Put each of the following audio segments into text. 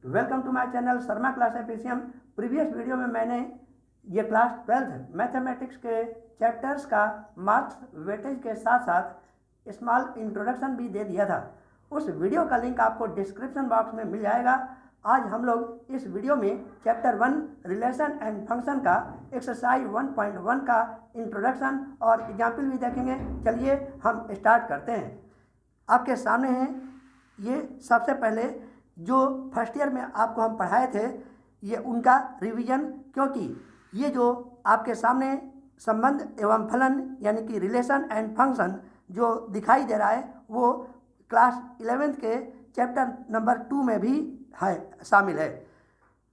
Welcome to my channel Sharma class efficient. Previous video में मैंने ये क्लास 12th मैथमेटिक्स के चैप्टर्स का मार्क्स वेटेज के साथ साथ स्मॉल इंट्रोडक्शन भी दे दिया था। उस वीडियो का लिंक आपको डिस्क्रिप्शन बॉक्स में मिल जाएगा। आज हम लोग इस वीडियो में चैप्टर 1 रिलेशन एंड फंक्शन का एक्सरसाइज 1.1 का इंट्रोडक्शन और एग्जाम्पल भी देखेंगे। चलिए हम स्टार्ट करते हैं। आपके सामने हैं ये सबसे पहले जो फर्स्ट ईयर में आपको हम पढ़ाए थे, ये उनका रिवीजन, क्योंकि ये जो आपके सामने संबंध एवं फलन यानी कि रिलेशन एंड फंक्शन जो दिखाई दे रहा है वो क्लास 11th के चैप्टर नंबर 2 में भी है, शामिल है।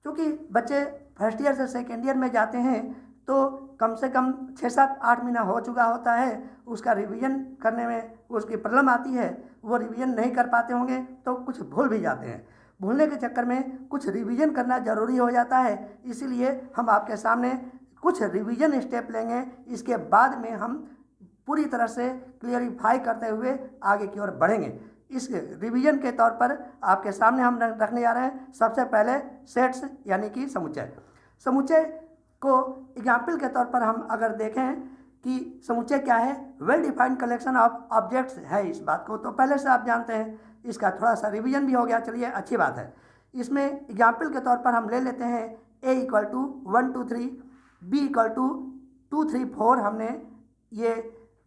क्योंकि बच्चे फर्स्ट ईयर से सेकेंड ईयर में जाते हैं तो कम से कम 6-7-8 महीना हो चुका होता है, उसका रिवीजन करने में उसकी प्रॉब्लम आती है, वो रिवीजन नहीं कर पाते होंगे तो कुछ भूल भी जाते हैं। भूलने के चक्कर में कुछ रिवीजन करना ज़रूरी हो जाता है, इसीलिए हम आपके सामने कुछ रिवीजन स्टेप लेंगे। इसके बाद में हम पूरी तरह से क्लियरिफाई करते हुए आगे की ओर बढ़ेंगे। इस रिवीजन के तौर पर आपके सामने हम रखने जा रहे हैं सबसे पहले सेट्स यानी कि समुच्चय। समुच्चय को एग्जाम्पल के तौर पर हम अगर देखें कि समुच्चय क्या है, well defined collection of objects है। इस बात को तो पहले से आप जानते हैं, इसका थोड़ा सा रिवीजन भी हो गया। चलिए अच्छी बात है। इसमें एग्जाम्पल के तौर पर हम ले लेते हैं a = 1 2 3, b = 2 3 4। हमने ये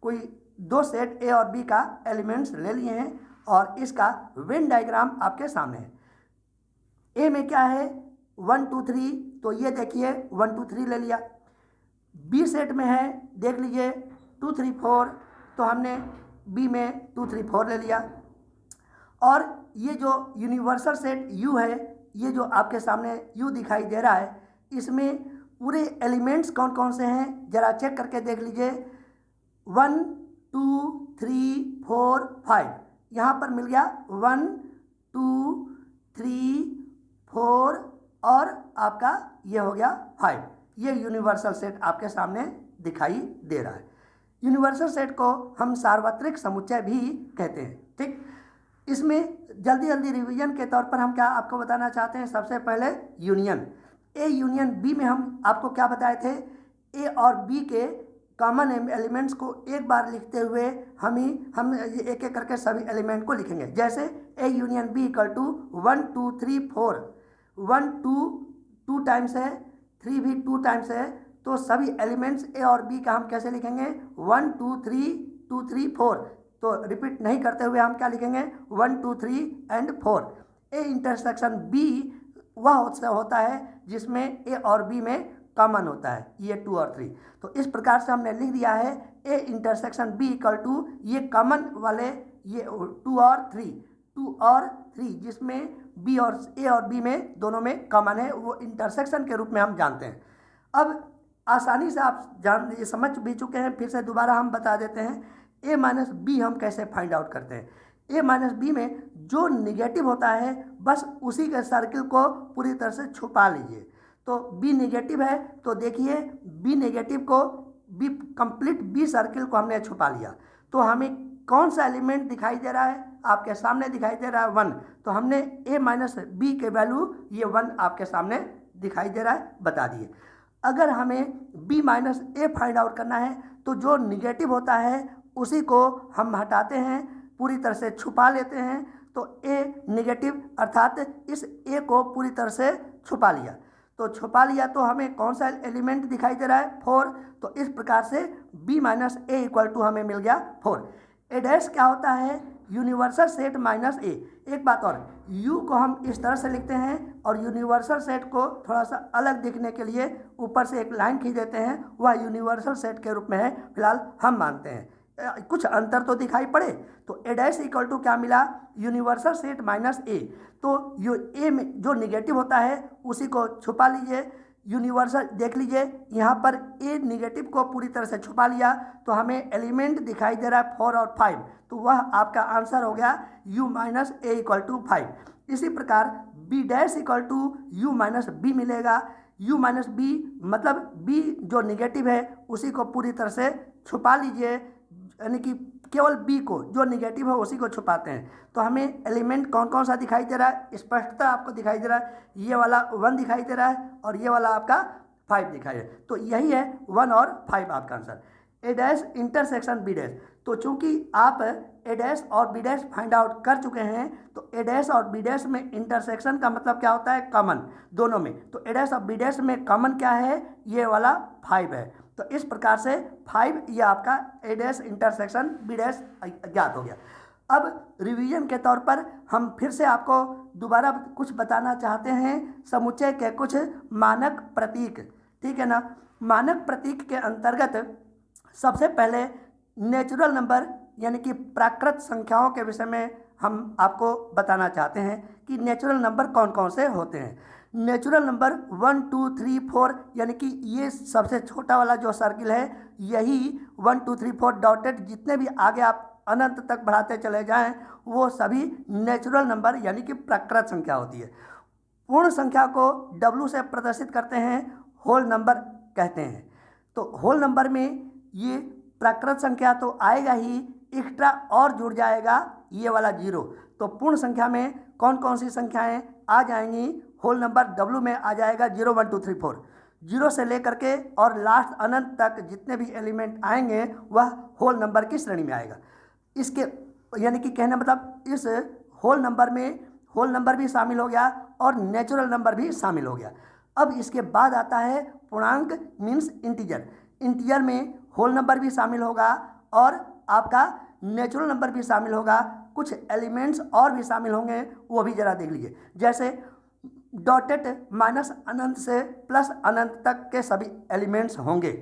कोई दो सेट a और b का एलिमेंट्स ले लिए हैं और इसका वेन डायग्राम आपके सामने है। a में क्या है 1 2 3, तो ये देखिए 1 2 3 ले लिया। बी सेट में है, देख लीजिए 2 3 4, तो हमने बी में 2 3 4 ले लिया। और ये जो यूनिवर्सल सेट U है, ये जो आपके सामने U दिखाई दे रहा है, इसमें पूरे एलिमेंट्स कौन कौन से हैं जरा चेक करके देख लीजिए। 1 2 3 4 5, यहाँ पर मिल गया 1 2 3 4 और आपका ये हो गया 5। ये यूनिवर्सल सेट आपके सामने दिखाई दे रहा है। यूनिवर्सल सेट को हम सार्वत्रिक समुच्चय भी कहते हैं। ठीक, इसमें जल्दी जल्दी रिवीजन के तौर पर हम क्या आपको बताना चाहते हैं। सबसे पहले यूनियन, ए यूनियन बी में हम आपको क्या बताए थे, ए और बी के कॉमन एलिमेंट्स को एक बार लिखते हुए हम एक एक करके सभी एलिमेंट को लिखेंगे। जैसे ए यूनियन बी = 1 2 3 4, 1 2 टाइम्स है, 3 भी 2 टाइम्स है, तो सभी एलिमेंट्स ए और बी का हम कैसे लिखेंगे 1 2 3 2 3 4। तो रिपीट नहीं करते हुए हम क्या लिखेंगे 1 2 3 एंड 4। ए इंटरसेक्शन बी वह होता है जिसमें ए और बी में कॉमन होता है, ये 2 और 3। तो इस प्रकार से हमने लिख दिया है ए इंटरसेक्शन बी = ये कॉमन वाले ये 2 और 3 जिसमें बी और ए और बी में दोनों में कॉमन है, वो इंटरसेक्शन के रूप में हम जानते हैं। अब आसानी से आप ये समझ भी चुके हैं, फिर से दोबारा हम बता देते हैं। a - b हम कैसे फाइंड आउट करते हैं। a - b में जो निगेटिव होता है बस उसी के सर्किल को पूरी तरह से छुपा लीजिए। तो b निगेटिव है, तो देखिए b नेगेटिव को कंप्लीट b सर्किल को हमने छुपा लिया। तो हमें कौन सा एलिमेंट दिखाई दे रहा है, आपके सामने दिखाई दे रहा है 1। तो हमने a - b के वैल्यू ये 1 आपके सामने दिखाई दे रहा है, बता दिए। अगर हमें b - a फाइंड आउट करना है तो जो निगेटिव होता है उसी को हम हटाते हैं, पूरी तरह से छुपा लेते हैं। तो a निगेटिव अर्थात इस a को पूरी तरह से छुपा लिया। तो छुपा लिया तो हमें कौन सा एलिमेंट दिखाई दे रहा है 4। तो इस प्रकार से b - a = हमें मिल गया 4। ए डैश क्या होता है, यूनिवर्सल सेट माइनस a। एक बात और, u को हम इस तरह से लिखते हैं और यूनिवर्सल सेट को थोड़ा सा अलग दिखने के लिए ऊपर से एक लाइन खींच देते हैं, वह यूनिवर्सल सेट के रूप में है, फिलहाल हम मानते हैं। कुछ अंतर तो दिखाई पड़े। तो ए डैश = क्या मिला, यूनिवर्सल सेट माइनस a। तो ए में जो निगेटिव होता है उसी को छुपा लीजिए। यूनिवर्सल देख लीजिए, यहाँ पर ए निगेटिव को पूरी तरह से छुपा लिया तो हमें एलिमेंट दिखाई दे रहा है 4 और 5, तो वह आपका आंसर हो गया u - a = 5। इसी प्रकार b डैश = u - b मिलेगा। u - b मतलब b जो निगेटिव है उसी को पूरी तरह से छुपा लीजिए, यानी कि केवल बी को, जो निगेटिव है उसी को छुपाते हैं। तो हमें एलिमेंट कौन कौन सा दिखाई दे रहा है, स्पष्टता आपको दिखाई दे रहा है, ये वाला 1 दिखाई दे रहा है और ये वाला आपका 5 दिखाई दे रहा है। तो यही है 1 और 5 आपका आंसर। ए डैश इंटरसेक्शन बी डैश, तो चूंकि आप ए डैश और बी डैश फाइंड आउट कर चुके हैं, तो ए डैश और बी डैश में इंटरसेक्शन का मतलब क्या होता है, कॉमन दोनों में। तो ए डैश और बी डैश में कॉमन क्या है, ये वाला 5 है। तो इस प्रकार से 5 ये आपका ए डैश इंटरसेक्शन बी डैश ज्ञात हो गया। अब रिवीजन के तौर पर हम फिर से आपको दोबारा कुछ बताना चाहते हैं, समुच्चय के कुछ मानक प्रतीक, ठीक है ना। मानक प्रतीक के अंतर्गत सबसे पहले नेचुरल नंबर यानी कि प्राकृत संख्याओं के विषय में हम आपको बताना चाहते हैं कि नेचुरल नंबर कौन कौन से होते हैं। नेचुरल नंबर 1 2 3 4 यानी कि ये सबसे छोटा वाला जो सर्किल है, यही 1 2 3 4 डॉटेड, जितने भी आगे आप अनंत तक बढ़ाते चले जाएं वो सभी नेचुरल नंबर यानी कि प्राकृत संख्या होती है। पूर्ण संख्या को W से प्रदर्शित करते हैं, होल नंबर कहते हैं। तो होल नंबर में ये प्राकृत संख्या तो आएगा ही, एक्स्ट्रा और जुड़ जाएगा ये वाला 0। तो पूर्ण संख्या में कौन कौन सी संख्याएं आ जाएंगी, होल नंबर W में आ जाएगा 0 1 2 3 4। 0 से लेकर के और लास्ट अनंत तक जितने भी एलिमेंट आएंगे वह होल नंबर की श्रेणी में आएगा। इसके यानी कि कहने मतलब इस होल नंबर में होल नंबर भी शामिल हो गया और नेचुरल नंबर भी शामिल हो गया। अब इसके बाद आता है पूर्णांक मीन्स इंटीजर। इंटीजर में होल नंबर भी शामिल होगा और आपका नेचुरल नंबर भी शामिल होगा, कुछ एलिमेंट्स और भी शामिल होंगे, वो भी जरा देख लीजिए। जैसे डॉटेड माइनस अनंत से प्लस अनंत तक के सभी एलिमेंट्स होंगे।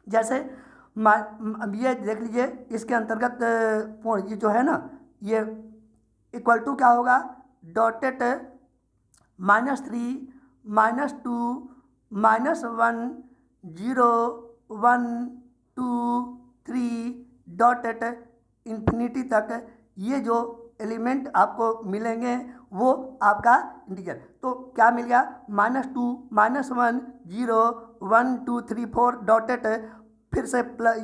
जैसे ये देख लीजिए, इसके अंतर्गत ये जो है ना, ये इक्वल टू क्या होगा, डॉटेड -3 -2 -1 0 1 2 3 डॉटेड इन्फिनिटी तक ये जो एलिमेंट आपको मिलेंगे वो आपका इंटीजर। तो क्या मिल गया, -2 -1 0 1 2 3 4 डॉटेड, फिर से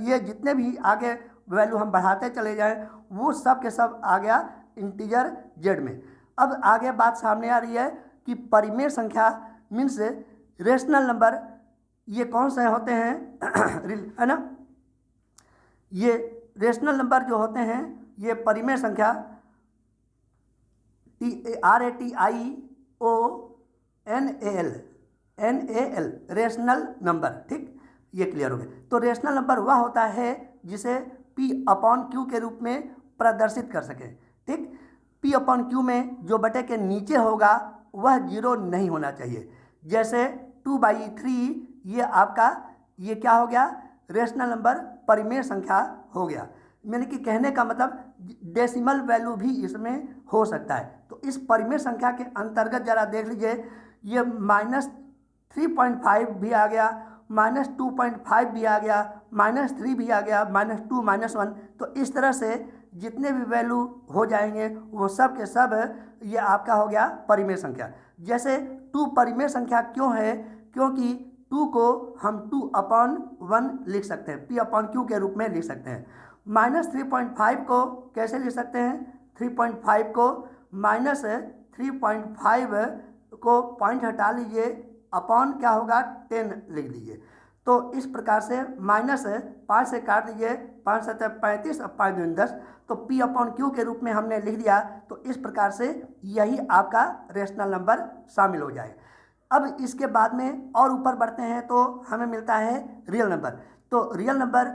ये जितने भी आगे वैल्यू हम बढ़ाते चले जाएं वो सब के सब आ गया इंटीजर जेड में। अब आगे बात सामने आ रही है कि परिमेय संख्या मीन्स रेशनल नंबर, ये कौन से होते हैं है ना। ये रेशनल नंबर जो होते हैं ये परिमेय संख्या RATIONAL रेशनल नंबर, ठीक, ये क्लियर हो गया। तो रेशनल नंबर वह होता है जिसे P/Q के रूप में प्रदर्शित कर सके, ठीक। P/Q में जो बटे के नीचे होगा वह 0 नहीं होना चाहिए। जैसे 2/3 ये आपका ये क्या हो गया, रेशनल नंबर परिमेय संख्या हो गया। यानी कि कहने का मतलब डेसिमल वैल्यू भी इसमें हो सकता है। तो इस परिमेय संख्या के अंतर्गत जरा देख लीजिए, ये -3.5 भी आ गया, -2.5 भी आ गया, -3 भी आ गया, -2 -1। तो इस तरह से जितने भी वैल्यू हो जाएंगे वो सब के सब ये आपका हो गया परिमेय संख्या। जैसे 2 परिमेय संख्या क्यों है, क्योंकि 2 को हम 2/1 लिख सकते हैं, P/Q के रूप में लिख सकते हैं। -3.5 को कैसे लिख सकते हैं, 3.5 को -3.5 को पॉइंट हटा लीजिए, अपॉन क्या होगा 10 लिख लीजिए। तो इस प्रकार से -5 से काट दीजिए, 5 7 35 और 5 2 10, तो P/Q के रूप में हमने लिख दिया। तो इस प्रकार से यही आपका रेशनल नंबर शामिल हो जाए। अब इसके बाद में और ऊपर बढ़ते हैं तो हमें मिलता है रियल नंबर। तो रियल नंबर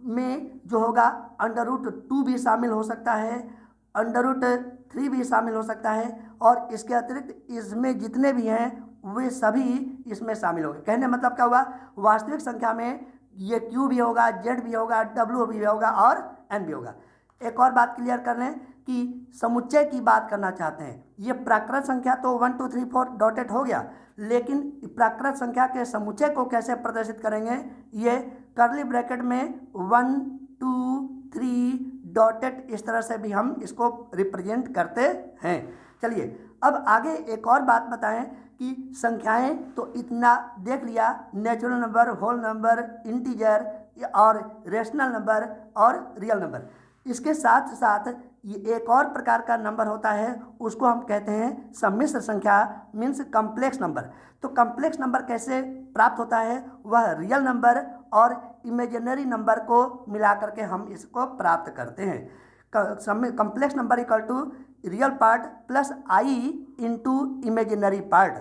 में जो होगा √2 भी शामिल हो सकता है, √3 भी शामिल हो सकता है, और इसके अतिरिक्त इसमें जितने भी हैं वे सभी इसमें शामिल होंगे। कहने मतलब क्या हुआ, वास्तविक संख्या में ये Q भी होगा, Z भी होगा, W भी होगा और N भी होगा। एक और बात क्लियर कर लें कि समुच्चय की बात करना चाहते हैं। ये प्राकृत संख्या तो 1 2 3 4 डॉटेड हो गया, लेकिन प्राकृत संख्या के समुच्चय को कैसे प्रदर्शित करेंगे, ये कर्ली ब्रैकेट में 1 2 3 डॉटेड इस तरह से भी हम इसको रिप्रेजेंट करते हैं। चलिए अब आगे एक और बात बताएं कि संख्याएं तो इतना देख लिया, natural number, whole number, integer और रेशनल नंबर और रियल नंबर। इसके साथ साथ ये एक और प्रकार का नंबर होता है, उसको हम कहते हैं सम्मिश्र संख्या, मीन्स कम्प्लेक्स नंबर। तो कम्प्लेक्स नंबर कैसे प्राप्त होता है? वह रियल नंबर और इमेजिनरी नंबर को मिला करके हम इसको प्राप्त करते हैं। Complex number equal to real part plus i into imaginary part.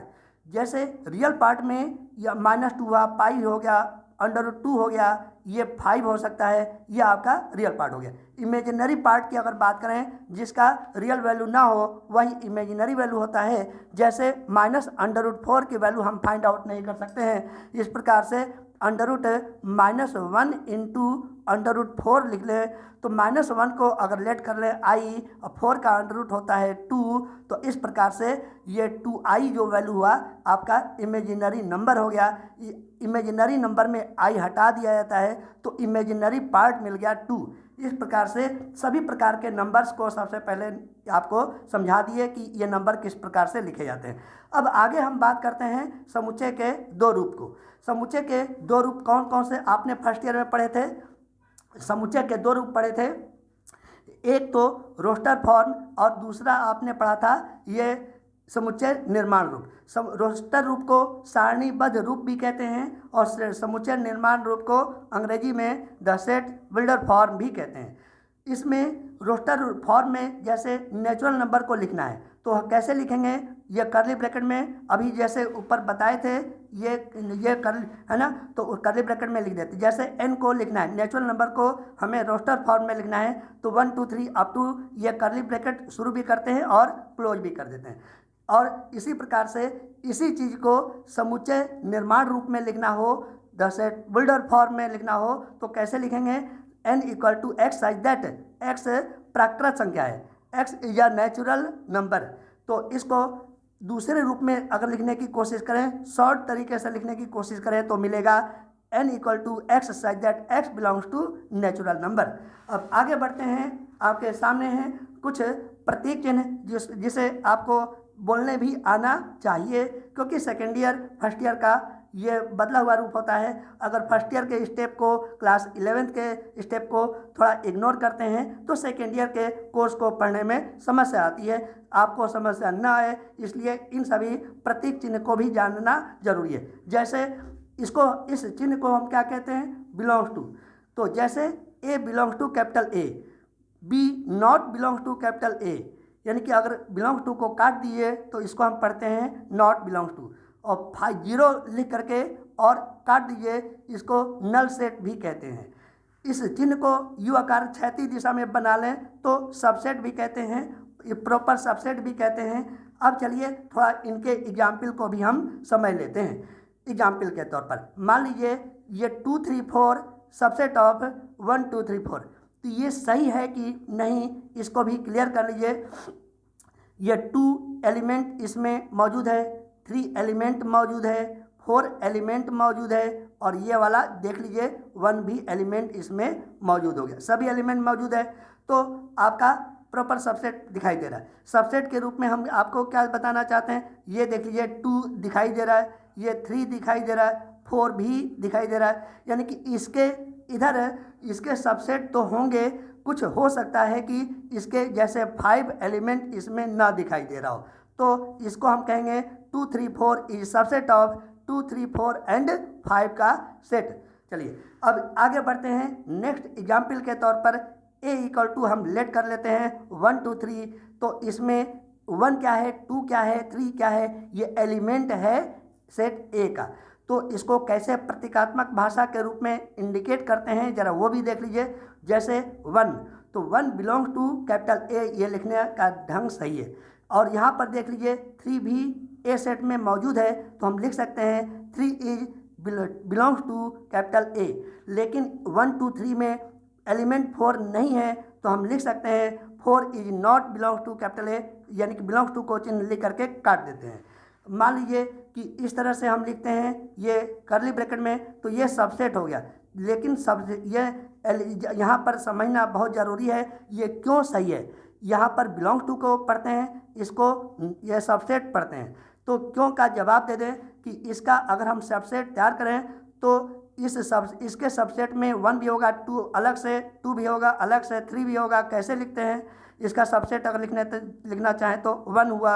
जैसे रियल पार्ट में या -2 हुआ, पाई हो गया, √2 हो गया, ये 5 हो सकता है, ये आपका रियल पार्ट हो गया। इमेजिनरी पार्ट की अगर बात करें, जिसका रियल वैल्यू ना हो वही इमेजिनरी वैल्यू होता है। जैसे -√4 की वैल्यू हम फाइंड आउट नहीं कर सकते हैं, इस प्रकार से √-1 इंटू √4 लिख लें तो -1 को अगर लेट कर लें आई और 4 का अंडर होता है 2, तो इस प्रकार से ये 2i जो वैल्यू हुआ आपका इमेजिनरी नंबर हो गया। इमेजिनरी नंबर में आई हटा दिया जाता है तो इमेजिनरी पार्ट मिल गया 2। इस प्रकार से सभी प्रकार के नंबर्स को सबसे पहले आपको समझा दिए कि ये नंबर किस प्रकार से लिखे जाते हैं। अब आगे हम बात करते हैं समुच्चय के दो रूप को। समुच्चय के दो रूप कौन कौन से आपने फर्स्ट ईयर में पढ़े थे? समुच्चय के दो रूप पढ़े थे, एक तो रोस्टर फॉर्म और दूसरा आपने पढ़ा था ये समुच्चय निर्माण रूप। रोस्टर रूप को सारणीबद्ध रूप भी कहते हैं और समुच्चय निर्माण रूप को अंग्रेजी में द सेट बिल्डर फॉर्म भी कहते हैं। इसमें रोस्टर फॉर्म में जैसे नेचुरल नंबर को लिखना है तो कैसे लिखेंगे? ये कर्ली ब्रैकेट में अभी जैसे ऊपर बताए थे ये कर्ली है ना, तो कर्ली ब्रैकेट में लिख देते। जैसे n को लिखना है, नेचुरल नंबर को हमें रोस्टर फॉर्म में लिखना है तो 1 2 3 अप टू ये कर्ली ब्रैकेट शुरू भी करते हैं और क्लोज भी कर देते हैं। और इसी प्रकार से इसी चीज़ को समुच्चय निर्माण रूप में लिखना हो, द सेट बिल्डर फॉर्म में लिखना हो तो कैसे लिखेंगे? n equal to x such that x प्राकृत संख्या है, x या नेचुरल नंबर। तो इसको दूसरे रूप में अगर लिखने की कोशिश करें, शॉर्ट तरीके से लिखने की कोशिश करें तो मिलेगा n equal to x such that x belongs to natural number. अब आगे बढ़ते हैं, आपके सामने हैं कुछ प्रतीक चिन्ह जिसे आपको बोलने भी आना चाहिए, क्योंकि सेकेंड ईयर फर्स्ट ईयर का ये बदला हुआ रूप होता है। अगर फर्स्ट ईयर के स्टेप को, क्लास 11th के स्टेप को थोड़ा इग्नोर करते हैं तो सेकेंड ईयर के कोर्स को पढ़ने में समस्या आती है। आपको समस्या न आए इसलिए इन सभी प्रतीक चिन्ह को भी जानना जरूरी है। जैसे इस चिन्ह को हम क्या कहते हैं? Belongs to. तो जैसे A belongs to capital A, B not belongs to capital A, यानी कि अगर बिलोंग्स टू को काट दिए तो इसको हम पढ़ते हैं नॉट बिलोंग्स टू, और 0 लिख करके और काट दीजिए इसको नल सेट भी कहते हैं। इस चिन्ह को यू आकार क्षैतिज दिशा में बना लें तो सबसेट भी कहते हैं, प्रॉपर सबसेट भी कहते हैं। अब चलिए थोड़ा इनके एग्जाम्पल को भी हम समझ लेते हैं। एग्जाम्पल के तौर पर मान लीजिए ये 2 3 4 सबसेट ऑफ 1 2 3 4, तो ये सही है कि नहीं इसको भी क्लियर कर लीजिए। ये 2 एलिमेंट इसमें मौजूद है, 3 एलिमेंट मौजूद है, 4 एलिमेंट मौजूद है और ये वाला देख लीजिए 1 भी एलिमेंट इसमें मौजूद हो गया, सभी एलिमेंट मौजूद है। तो आपका प्रॉपर सबसेट दिखाई दे रहा है। सबसेट के रूप में हम आपको क्या बताना चाहते हैं? ये देख लीजिए 2 दिखाई दे रहा है, ये 3 दिखाई दे रहा है, 4 भी दिखाई दे रहा है, यानी कि इसके इधर इसके सबसेट तो होंगे, कुछ हो सकता है कि इसके जैसे 5 एलिमेंट इसमें ना दिखाई दे रहा हो, तो इसको हम कहेंगे 2 3 4 इज सबसेट ऑफ 2 3 4 एंड 5 का सेट। चलिए अब आगे बढ़ते हैं। नेक्स्ट एग्जाम्पल के तौर पर a इक्वल टू हम लेट कर लेते हैं 1 2 3, तो इसमें 1 क्या है, 2 क्या है, 3 क्या है, ये एलिमेंट है सेट a का। तो इसको कैसे प्रतीकात्मक भाषा के रूप में इंडिकेट करते हैं जरा वो भी देख लीजिए। जैसे 1, तो 1 बिलोंग्स टू कैपिटल ए, ये लिखने का ढंग सही है। और यहाँ पर देख लीजिए 3 भी ए सेट में मौजूद है तो हम लिख सकते हैं 3 is belongs to capital A. लेकिन 1 2 3 में एलिमेंट 4 नहीं है तो हम लिख सकते हैं 4 is not belongs to capital A, यानी कि बिलोंग्स टू को चिन्ह लिख करके काट देते हैं। मान लीजिए कि इस तरह से हम लिखते हैं ये कर्ली ब्रैकेट में, तो ये सबसेट हो गया। लेकिन ये यहाँ पर समझना बहुत ज़रूरी है, ये क्यों सही है। यहाँ पर बिलोंग्स टू को पढ़ते हैं, इसको ये सबसेट पढ़ते हैं, तो क्यों का जवाब दे दें कि इसका अगर हम सबसेट तैयार करें तो इसके सबसेट में 1 भी होगा, 2 अलग से, 2 भी होगा अलग से, 3 भी होगा। कैसे लिखते हैं इसका सबसेट अगर लिखना चाहें तो 1 हुआ,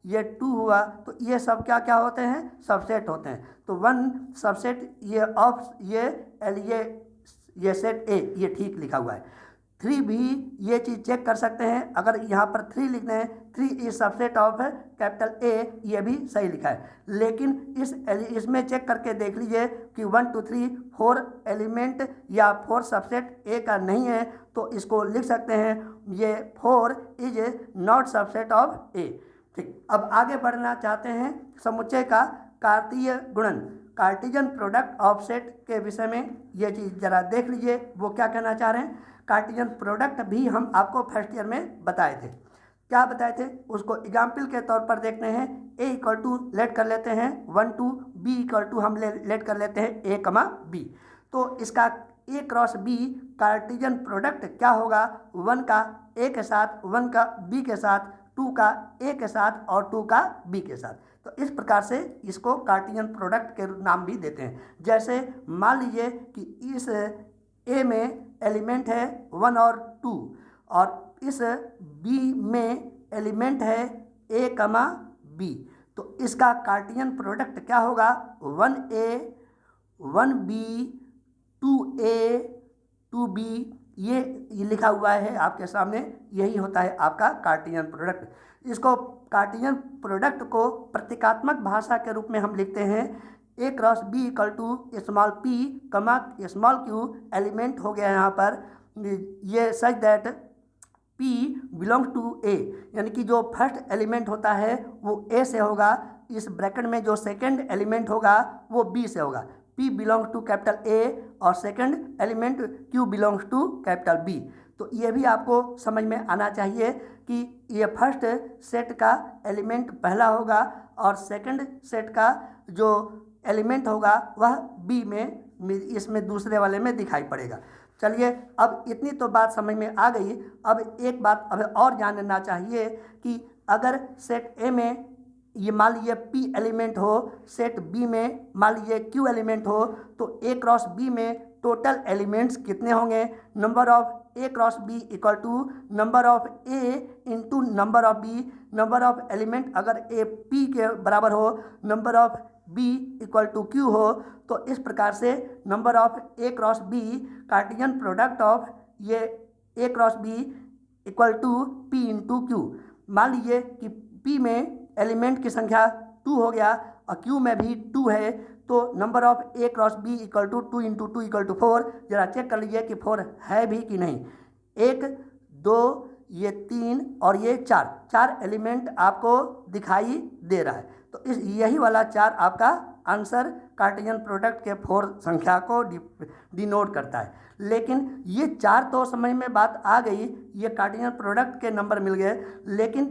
ये 2 हुआ, तो ये सब क्या क्या होते हैं, सबसेट होते हैं। तो 1 सबसेट ये ऑफ ये सेट ए, ये ठीक लिखा हुआ है। 3 भी ये चीज़ चेक कर सकते हैं, अगर यहाँ पर 3 लिखते हैं, 3 is subset of capital A, ये भी सही लिखा है। लेकिन इसमें चेक करके देख लीजिए कि 1 2 3 4 एलिमेंट या 4 सबसेट ए का नहीं है, तो इसको लिख सकते हैं ये 4 इज नॉट सबसेट ऑफ ए। ठीक, अब आगे बढ़ना चाहते हैं समुच्चय का कार्तीय गुणन, कार्टेशियन प्रोडक्ट ऑफ सेट के विषय में। ये चीज़ जरा देख लीजिए वो क्या कहना चाह रहे हैं। कार्टेशियन प्रोडक्ट भी हम आपको फर्स्ट ईयर में बताए थे। क्या बताए थे उसको एग्जाम्पल के तौर पर देखते हैं। ए इक्वल टू लेट कर लेते हैं 1 2, बी इक्वल टू हम लेट कर लेते हैं ए कमा बी। तो इसका ए क्रॉस बी कार्टेशियन प्रोडक्ट क्या होगा, 1 का ए के साथ, 1 का बी के साथ, 2 का ए के साथ और 2 का बी के साथ। तो इस प्रकार से इसको कार्टेशियन प्रोडक्ट के नाम भी देते हैं। जैसे मान लीजिए कि इस ए में एलिमेंट है 1 और 2 और इस बी में एलिमेंट है ए कमा बी, तो इसका कार्टेशियन प्रोडक्ट क्या होगा, 1a 1b 2a 2b, ये लिखा हुआ है आपके सामने, यही होता है आपका कार्टेशियन प्रोडक्ट। इसको कार्टेशियन प्रोडक्ट को प्रतीकात्मक भाषा के रूप में हम लिखते हैं A cross B equal to small P comma small Q, element हो गया यहाँ पर ये such that P belongs to A, यानी कि जो फर्स्ट एलिमेंट होता है वो ए से होगा, इस ब्रैकेट में जो सेकंड एलिमेंट होगा वो बी से होगा। P belongs to capital A और second element Q belongs to capital B। तो ये भी आपको समझ में आना चाहिए कि ये फर्स्ट सेट का एलिमेंट पहला होगा और सेकंड सेट का जो एलिमेंट होगा वह B में, इसमें दूसरे वाले में दिखाई पड़ेगा। चलिए अब इतनी तो बात समझ में आ गई। अब एक बात अब और जानना चाहिए कि अगर सेट ए में ये मान लीजिए P एलिमेंट हो, सेट B में मान लीजिए Q एलिमेंट हो, तो A क्रॉस B में टोटल एलिमेंट्स कितने होंगे, number of A cross B equal to number of A into number of B। Number of element अगर A P के बराबर हो, number of B equal to Q हो, तो इस प्रकार से number of A cross B Cartesian product of ये A cross B equal to P into Q। मान लीजिए कि P में एलिमेंट की संख्या 2 हो गया और Q में भी 2 है, तो number of A cross B equal to 2 into 2 equal to 4। जरा चेक कर लीजिए कि 4 है भी कि नहीं। 1 2 ये 3 और ये 4 एलिमेंट आपको दिखाई दे रहा है, तो इस यही वाला 4 आपका आंसर कार्टेशियन प्रोडक्ट के 4 संख्या को डिनोट करता है। लेकिन ये 4 तो समझ में बात आ गई, ये कार्टेशियन प्रोडक्ट के नंबर मिल गए, लेकिन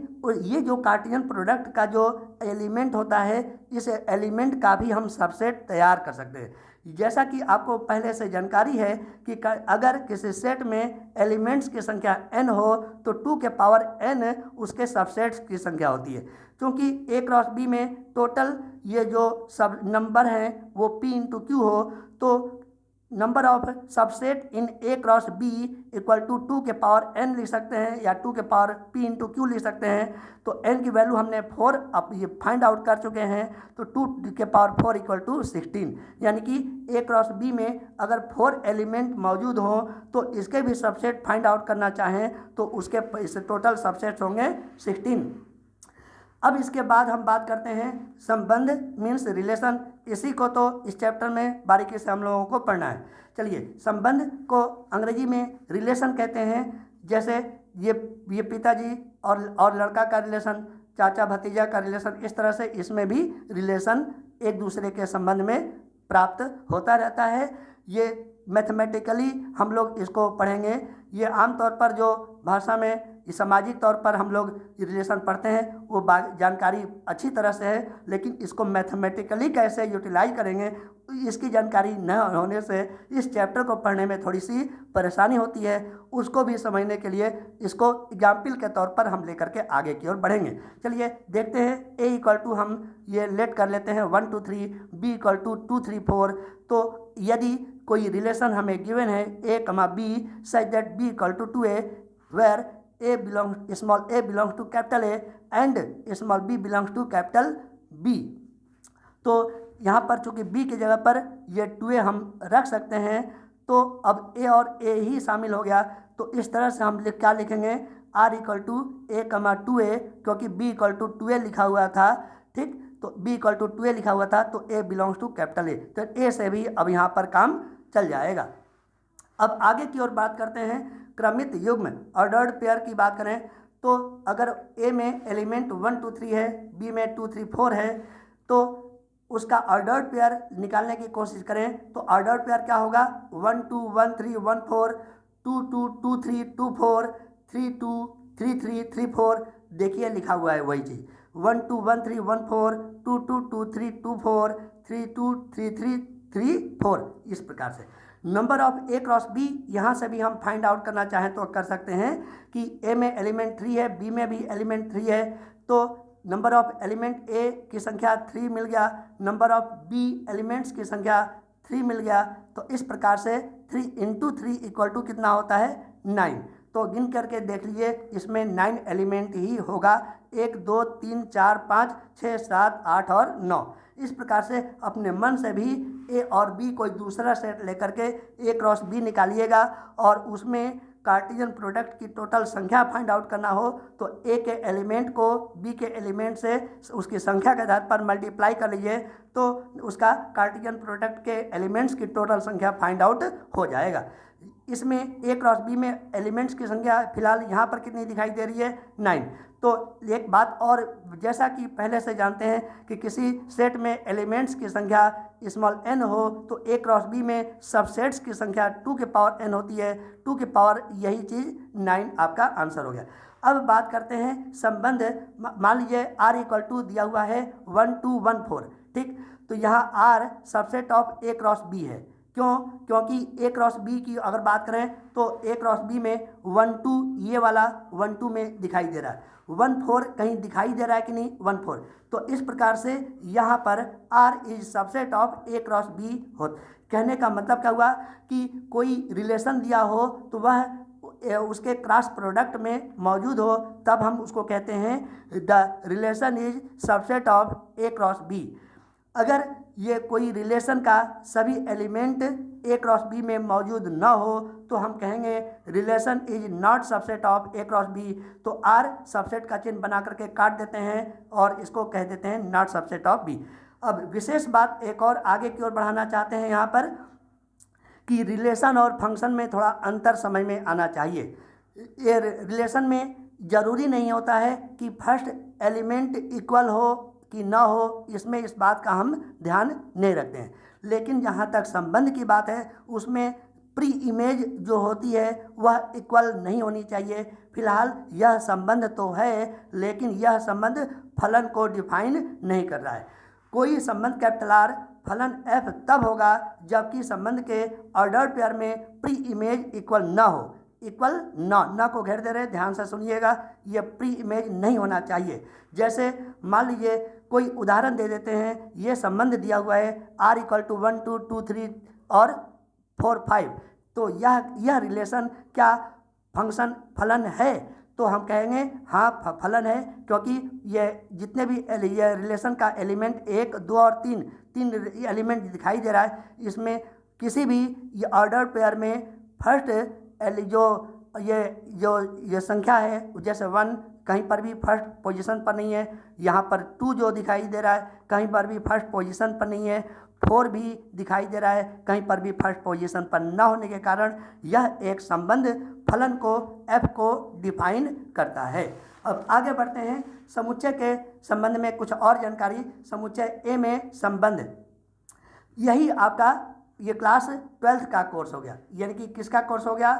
ये जो कार्टेशियन प्रोडक्ट का जो एलिमेंट होता है, इस एलिमेंट का भी हम सबसेट तैयार कर सकते हैं। जैसा कि आपको पहले से जानकारी है कि अगर किसी सेट में एलिमेंट्स की संख्या n हो तो 2 के पावर n उसके सबसेट्स की संख्या होती है। क्योंकि A क्रॉस B में टोटल ये जो सब नंबर हैं वो P इंटू Q हो, तो number of subset in A cross B equal to 2 के पावर n लिख सकते हैं या 2 के पावर P इंटू Q लिख सकते हैं। तो n की वैल्यू हमने 4 अब ये फाइंड आउट कर चुके हैं, तो 2 के पावर 4 इक्वल टू 16, यानी कि A क्रॉस B में अगर 4 एलिमेंट मौजूद हों तो इसके भी सबसेट फाइंड आउट करना चाहें तो उसके इससे टोटल सबसेट्स होंगे 16। अब इसके बाद हम बात करते हैं संबंध मीन्स रिलेशन। इसी को तो इस चैप्टर में बारीकी से हम लोगों को पढ़ना है। चलिए, संबंध को अंग्रेजी में रिलेशन कहते हैं। जैसे ये पिताजी और लड़का का रिलेशन, चाचा भतीजा का रिलेशन, इस तरह से इसमें भी रिलेशन एक दूसरे के संबंध में प्राप्त होता रहता है। ये मैथमेटिकली हम लोग इसको पढ़ेंगे। ये आमतौर पर जो भाषा में सामाजिक तौर पर हम लोग रिलेशन पढ़ते हैं वो जानकारी अच्छी तरह से है, लेकिन इसको मैथमेटिकली कैसे यूटिलाइज करेंगे इसकी जानकारी न होने से इस चैप्टर को पढ़ने में थोड़ी सी परेशानी होती है। उसको भी समझने के लिए इसको एग्जाम्पल के तौर पर हम लेकर के आगे की ओर बढ़ेंगे। चलिए देखते हैं। A इक्वल टू हम ये लेट कर लेते हैं 1 2 3, B इक्वल टू 2 3 4। तो यदि कोई रिलेशन हमें गिवन है A comma B such that B equal to 2a where small a belongs to capital A and small b belongs to capital B, तो यहाँ पर चूँकि b की जगह पर ये 2a हम रख सकते हैं, तो अब a और a ही शामिल हो गया। तो इस तरह से हम क्या लिखेंगे, r इक्वल टू a कमा 2a, क्योंकि b इक्वल टू 2a लिखा हुआ था, ठीक, तो b इक्वल टू 2a लिखा हुआ था, तो a belongs to capital A, तो a से भी अब यहाँ पर काम चल जाएगा। अब आगे की ओर बात करते हैं क्रमित युग्म ऑर्डर्ड पेयर की बात करें, तो अगर a में एलिमेंट 1 2 3 है, b में 2 3 4 है, तो उसका ऑर्डर्ड पेयर निकालने की कोशिश करें, तो ऑर्डर्ड पेयर क्या होगा, 1 2 1 3 1 4, 2 2 2 3 2 4, 3 2 3 3 3 4, देखिए लिखा हुआ है वही चीज़, 1 2 1 3 1 4, 2 2 2 3 2 4, 3 2 3 3 3 4, इस प्रकार से। Number of A cross B, यहाँ से भी हम फाइंड आउट करना चाहें तो कर सकते हैं कि ए में एलिमेंट 3 है, बी में भी एलिमेंट 3 है, तो नंबर ऑफ एलिमेंट ए की संख्या 3 मिल गया, नंबर ऑफ बी एलिमेंट्स की संख्या 3 मिल गया, तो इस प्रकार से 3 इंटू 3 इक्वल टू कितना होता है, 9। तो गिन करके देख लीजिए, इसमें 9 एलिमेंट ही होगा, 1 2 3 4 5 6 7 8 और 9। इस प्रकार से अपने मन से भी ए और बी कोई दूसरा सेट लेकर के ए क्रॉस बी निकालिएगा, और उसमें कार्टेशियन प्रोडक्ट की टोटल संख्या फाइंड आउट करना हो तो ए के एलिमेंट को बी के एलिमेंट से उसकी संख्या के आधार पर मल्टीप्लाई कर लीजिए, तो उसका कार्टेशियन प्रोडक्ट के एलिमेंट्स की टोटल संख्या फाइंड आउट हो जाएगा। इसमें ए क्रॉस बी में एलिमेंट्स की संख्या फिलहाल यहाँ पर कितनी दिखाई दे रही है, 9। तो एक बात और, जैसा कि पहले से जानते हैं कि किसी सेट में एलिमेंट्स की संख्या स्मॉल n हो तो ए क्रॉस बी में सबसेट्स की संख्या 2 के पावर n होती है, 2 के पावर यही चीज़ 9 आपका आंसर हो गया। अब बात करते हैं संबंध, मान लीजिए r इक्वल टू दिया हुआ है 1 2 1 4, ठीक, तो यहाँ r subset of A cross B है, क्यों, क्योंकि ए क्रॉस बी की अगर बात करें तो ए क्रॉस बी में 1 2 ये वाला 1 2 में दिखाई दे रहा है, 1 4 कहीं दिखाई दे रहा है कि नहीं, 1 4, तो इस प्रकार से यहाँ पर R is subset of A cross B हो। कहने का मतलब क्या हुआ कि कोई रिलेशन दिया हो तो वह उसके क्रॉस प्रोडक्ट में मौजूद हो, तब हम उसको कहते हैं the relation is subset of A cross B. अगर ये कोई रिलेशन का सभी एलिमेंट ए क्रॉस बी में मौजूद न हो तो हम कहेंगे relation is not subset of A cross B, तो आर सबसेट का चिन्ह बना करके काट देते हैं और इसको कह देते हैं नॉट सबसेट ऑफ बी। अब विशेष बात एक और आगे की ओर बढ़ाना चाहते हैं यहाँ पर कि रिलेशन और फंक्शन में थोड़ा अंतर समझ में आना चाहिए। ये रिलेशन में ज़रूरी नहीं होता है कि फर्स्ट एलिमेंट इक्वल हो कि ना हो, इसमें इस बात का हम ध्यान नहीं रखते हैं, लेकिन जहाँ तक संबंध की बात है उसमें प्री इमेज जो होती है वह इक्वल नहीं होनी चाहिए। फिलहाल यह संबंध तो है लेकिन यह संबंध फलन को डिफाइन नहीं कर रहा है। कोई संबंध कैपिटल आर फलन एफ तब होगा जबकि संबंध के ऑर्डर्ड पेयर में प्री इमेज इक्वल ना हो, इक्वल ना को घेर दे रहे, ध्यान से सुनिएगा, ये प्री इमेज नहीं होना चाहिए। जैसे मान लीजिए कोई उदाहरण दे देते हैं, ये संबंध दिया हुआ है r इक्वल टू 1 2 2 3 और 4 5, तो यह रिलेशन क्या फंक्शन फलन है, तो हम कहेंगे हाँ फलन है, क्योंकि ये जितने भी ये रिलेशन का एलिमेंट 1 2 और 3 एलिमेंट दिखाई दे रहा है, इसमें किसी भी ये ऑर्डर पेयर में फर्स्ट ये संख्या है, जैसे 1 कहीं पर भी फर्स्ट पोजीशन पर नहीं है, यहाँ पर 2 जो दिखाई दे रहा है कहीं पर भी फर्स्ट पोजीशन पर नहीं है, 4 भी दिखाई दे रहा है कहीं पर भी फर्स्ट पोजीशन पर न होने के कारण यह एक संबंध फलन को f को डिफाइन करता है। अब आगे बढ़ते हैं समुच्चय के संबंध में कुछ और जानकारी। समुच्चय ए में संबंध, यही आपका ये क्लास 12th का कोर्स हो गया, यानी कि किसका कोर्स हो गया,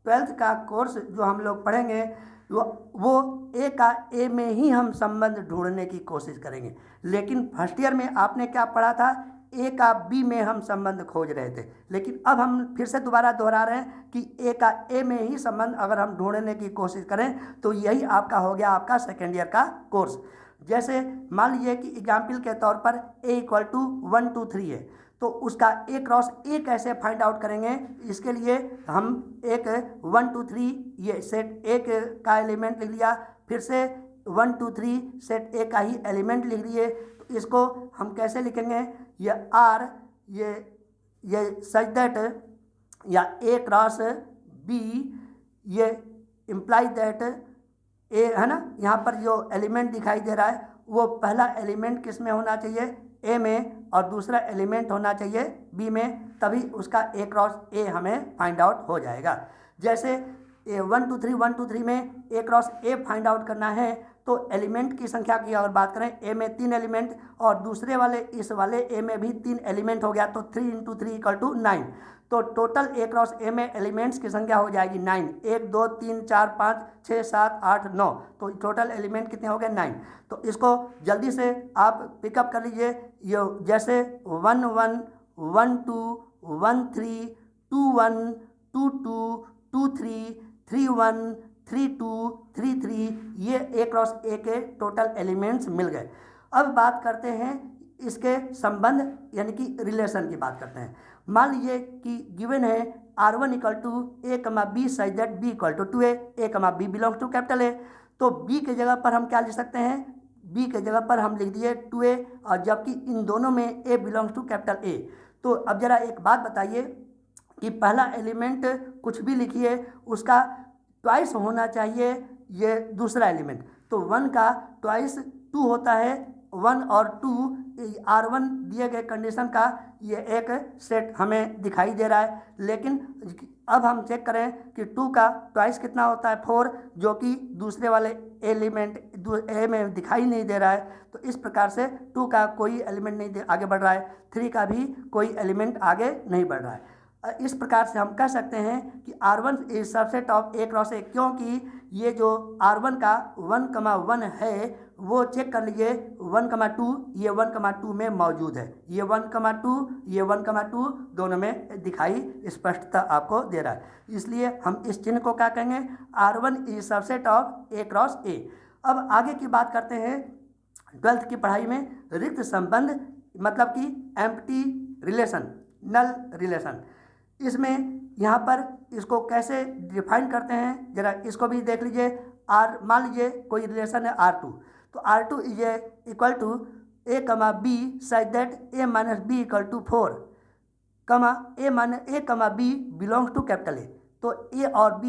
12th का कोर्स जो हम लोग पढ़ेंगे वो ए का ए में ही हम संबंध ढूंढने की कोशिश करेंगे। लेकिन फर्स्ट ईयर में आपने क्या पढ़ा था, ए का बी में हम संबंध खोज रहे थे, लेकिन अब हम फिर से दोबारा दोहरा रहे हैं कि ए का ए में ही संबंध अगर हम ढूंढने की कोशिश करें तो यही आपका हो गया आपका सेकेंड ईयर का कोर्स। जैसे मान लीजिए कि एग्जाम्पल के तौर पर ए इक्वल टू 1 2 3 है, तो उसका ए क्रॉस ए कैसे फाइंड आउट करेंगे, इसके लिए हम एक 1 2 3 ये सेट ए का एलिमेंट लिख लिया, फिर से 1 2 3 सेट ए का ही एलिमेंट लिख लिए। तो इसको हम कैसे लिखेंगे, ये आर ये सच दैट या ए क्रॉस बी ये इम्प्लाई दैट ए है ना, यहाँ पर जो एलिमेंट दिखाई दे रहा है वो पहला एलिमेंट किस में होना चाहिए, ए में, और दूसरा एलिमेंट होना चाहिए बी में, तभी उसका ए क्रॉस ए हमें फाइंड आउट हो जाएगा। जैसे 1 2 3 में ए क्रॉस ए फाइंड आउट करना है तो एलिमेंट की संख्या की अगर बात करें, ए में 3 एलिमेंट और दूसरे वाले इस वाले ए में भी 3 एलिमेंट हो गया, तो 3 × 3 = 9। तो टोटल ए क्रॉस ए में एलिमेंट्स की संख्या हो जाएगी 9। 1 2 3 4 5 6 7 8 9, तो टोटल एलिमेंट कितने हो गए 9। तो इसको जल्दी से आप पिकअप कर लीजिए। ये जैसे 1 1 1 2 1 3 2 1 2 2 2 3 3 1 3 2 3 3, ये ए क्रॉस ए के टोटल एलिमेंट्स मिल गए। अब बात करते हैं इसके संबंध यानी कि रिलेशन की बात करते हैं। मान लीजिए कि गिवन है R1 = a, b such that b = 2a, a, b belongs to capital A। तो b के जगह पर हम क्या लिख सकते हैं, b के जगह पर हम लिख दिए 2a, और जबकि इन दोनों में a belongs to capital A। तो अब जरा एक बात बताइए कि पहला एलिमेंट कुछ भी लिखिए उसका ट्वाइस होना चाहिए ये दूसरा एलिमेंट। तो 1 का ट्वाइस 2 होता है, 1 और 2 R1 दिए गए कंडीशन का ये एक सेट हमें दिखाई दे रहा है। लेकिन अब हम चेक करें कि 2 का ट्वाइस कितना होता है 4, जो कि दूसरे वाले एलिमेंट ए में दिखाई नहीं दे रहा है। तो इस प्रकार से 2 का कोई एलिमेंट नहीं आगे बढ़ रहा है, 3 का भी कोई एलिमेंट आगे नहीं बढ़ रहा है। इस प्रकार से हम कह सकते हैं कि R1 is subset of A cross ए, क्योंकि ये जो R1 का 1, 1 है वो चेक कर लीजिए 1, 2 ये 1, 2 में मौजूद है, ये 1, 2 ये 1, 2 दोनों में दिखाई स्पष्टता आपको दे रहा है। इसलिए हम इस चिन्ह को क्या कहेंगे, R1 is subset of A cross ए। अब आगे की बात करते हैं 12th की पढ़ाई में रिक्त संबंध, मतलब कि एम्प्टी रिलेशन, नल रिलेशन। इसमें यहाँ पर इसको कैसे डिफाइन करते हैं जरा इसको भी देख लीजिए। मान लीजिए कोई रिलेशन है R2, तो R2 is equal to a, b such that a - b = 4, a, b belongs to capital A। तो a और b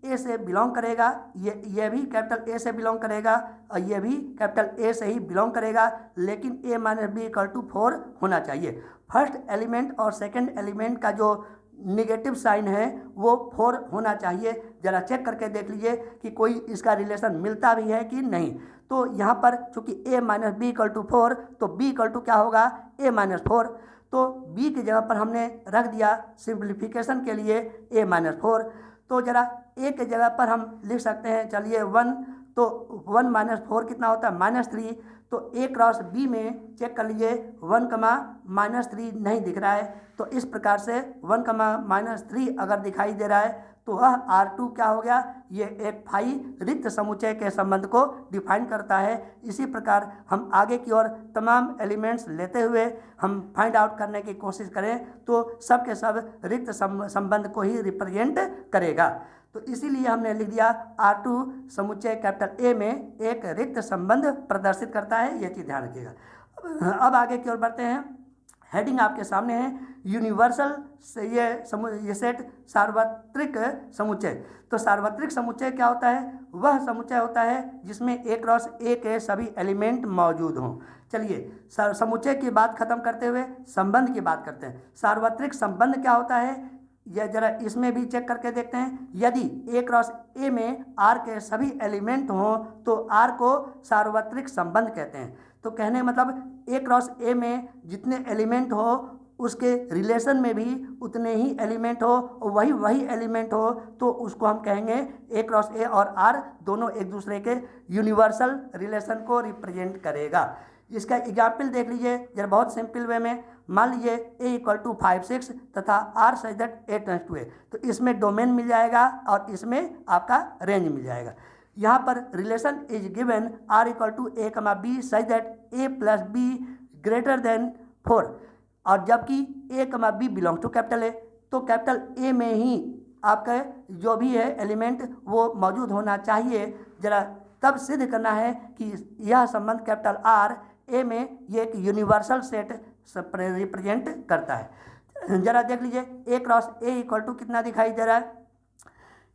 ए से बिलोंग करेगा, ये भी कैपिटल ए से बिलोंग करेगा और ये भी कैपिटल ए से ही बिलोंग करेगा, लेकिन a - b = 4 होना चाहिए। फर्स्ट एलिमेंट और सेकंड एलिमेंट का जो निगेटिव साइन है वो 4 होना चाहिए। ज़रा चेक करके देख लीजिए कि कोई इसका रिलेशन मिलता भी है कि नहीं। तो यहाँ पर चूँकि a - b = 4, तो b = क्या होगा, a - 4। तो b की जगह पर हमने रख दिया सिंप्लीफिकेशन के लिए a - 4। तो ज़रा a के जगह पर हम लिख सकते हैं, चलिए 1, तो 1 - 4 कितना होता है, -3। तो a क्रॉस b में चेक कर लीजिए 1, -3 नहीं दिख रहा है। तो इस प्रकार से 1, -3 अगर दिखाई दे रहा है तो वह R2 क्या हो गया, ये एक फाई रिक्त समुच्चय के संबंध को डिफाइन करता है। इसी प्रकार हम आगे की ओर तमाम एलिमेंट्स लेते हुए हम फाइंड आउट करने की कोशिश करें तो सब के सब रिक्त संबंध को ही रिप्रेजेंट करेगा। तो इसीलिए हमने लिख दिया R2 समुच्चय कैपिटल A में एक रिक्त संबंध प्रदर्शित करता है, ये चीज़ ध्यान रखिएगा। अब आगे की ओर बढ़ते हैं। हेडिंग आपके सामने है, यूनिवर्सल ये सेट सार्वत्रिक समुच्चय। तो सार्वत्रिक समुच्चय क्या होता है, वह समुच्चय होता है जिसमें ए क्रॉस ए के सभी एलिमेंट मौजूद हों। चलिए समुच्चय की बात खत्म करते हुए संबंध की बात करते हैं। सार्वत्रिक संबंध क्या होता है, यह जरा इसमें भी चेक करके देखते हैं। यदि ए क्रॉस ए में आर के सभी एलिमेंट हों तो आर को सार्वत्रिक संबंध कहते हैं। तो कहने मतलब ए क्रॉस ए में जितने एलिमेंट हो उसके रिलेशन में भी उतने ही एलिमेंट हो और वही एलिमेंट हो तो उसको हम कहेंगे ए क्रॉस ए और आर दोनों एक दूसरे के यूनिवर्सल रिलेशन को रिप्रेजेंट करेगा। इसका एग्जाम्पल देख लीजिए जरा बहुत सिंपल वे में। मान लीजिए a = 5 6 तथा r such that a → to a, तो इसमें डोमेन मिल जाएगा और इसमें आपका रेंज मिल जाएगा। यहाँ पर relation is given r = a, b such that a + b greater than 4। और जबकि A comma B belong to capital A, तो कैपिटल ए में ही आपका जो भी है एलिमेंट वो मौजूद होना चाहिए। जरा तब सिद्ध करना है कि यह संबंध कैपिटल आर ए में ये एक यूनिवर्सल सेट रिप्रेजेंट करता है। जरा देख लीजिए ए क्रॉस ए इक्वल टू कितना दिखाई दे रहा है,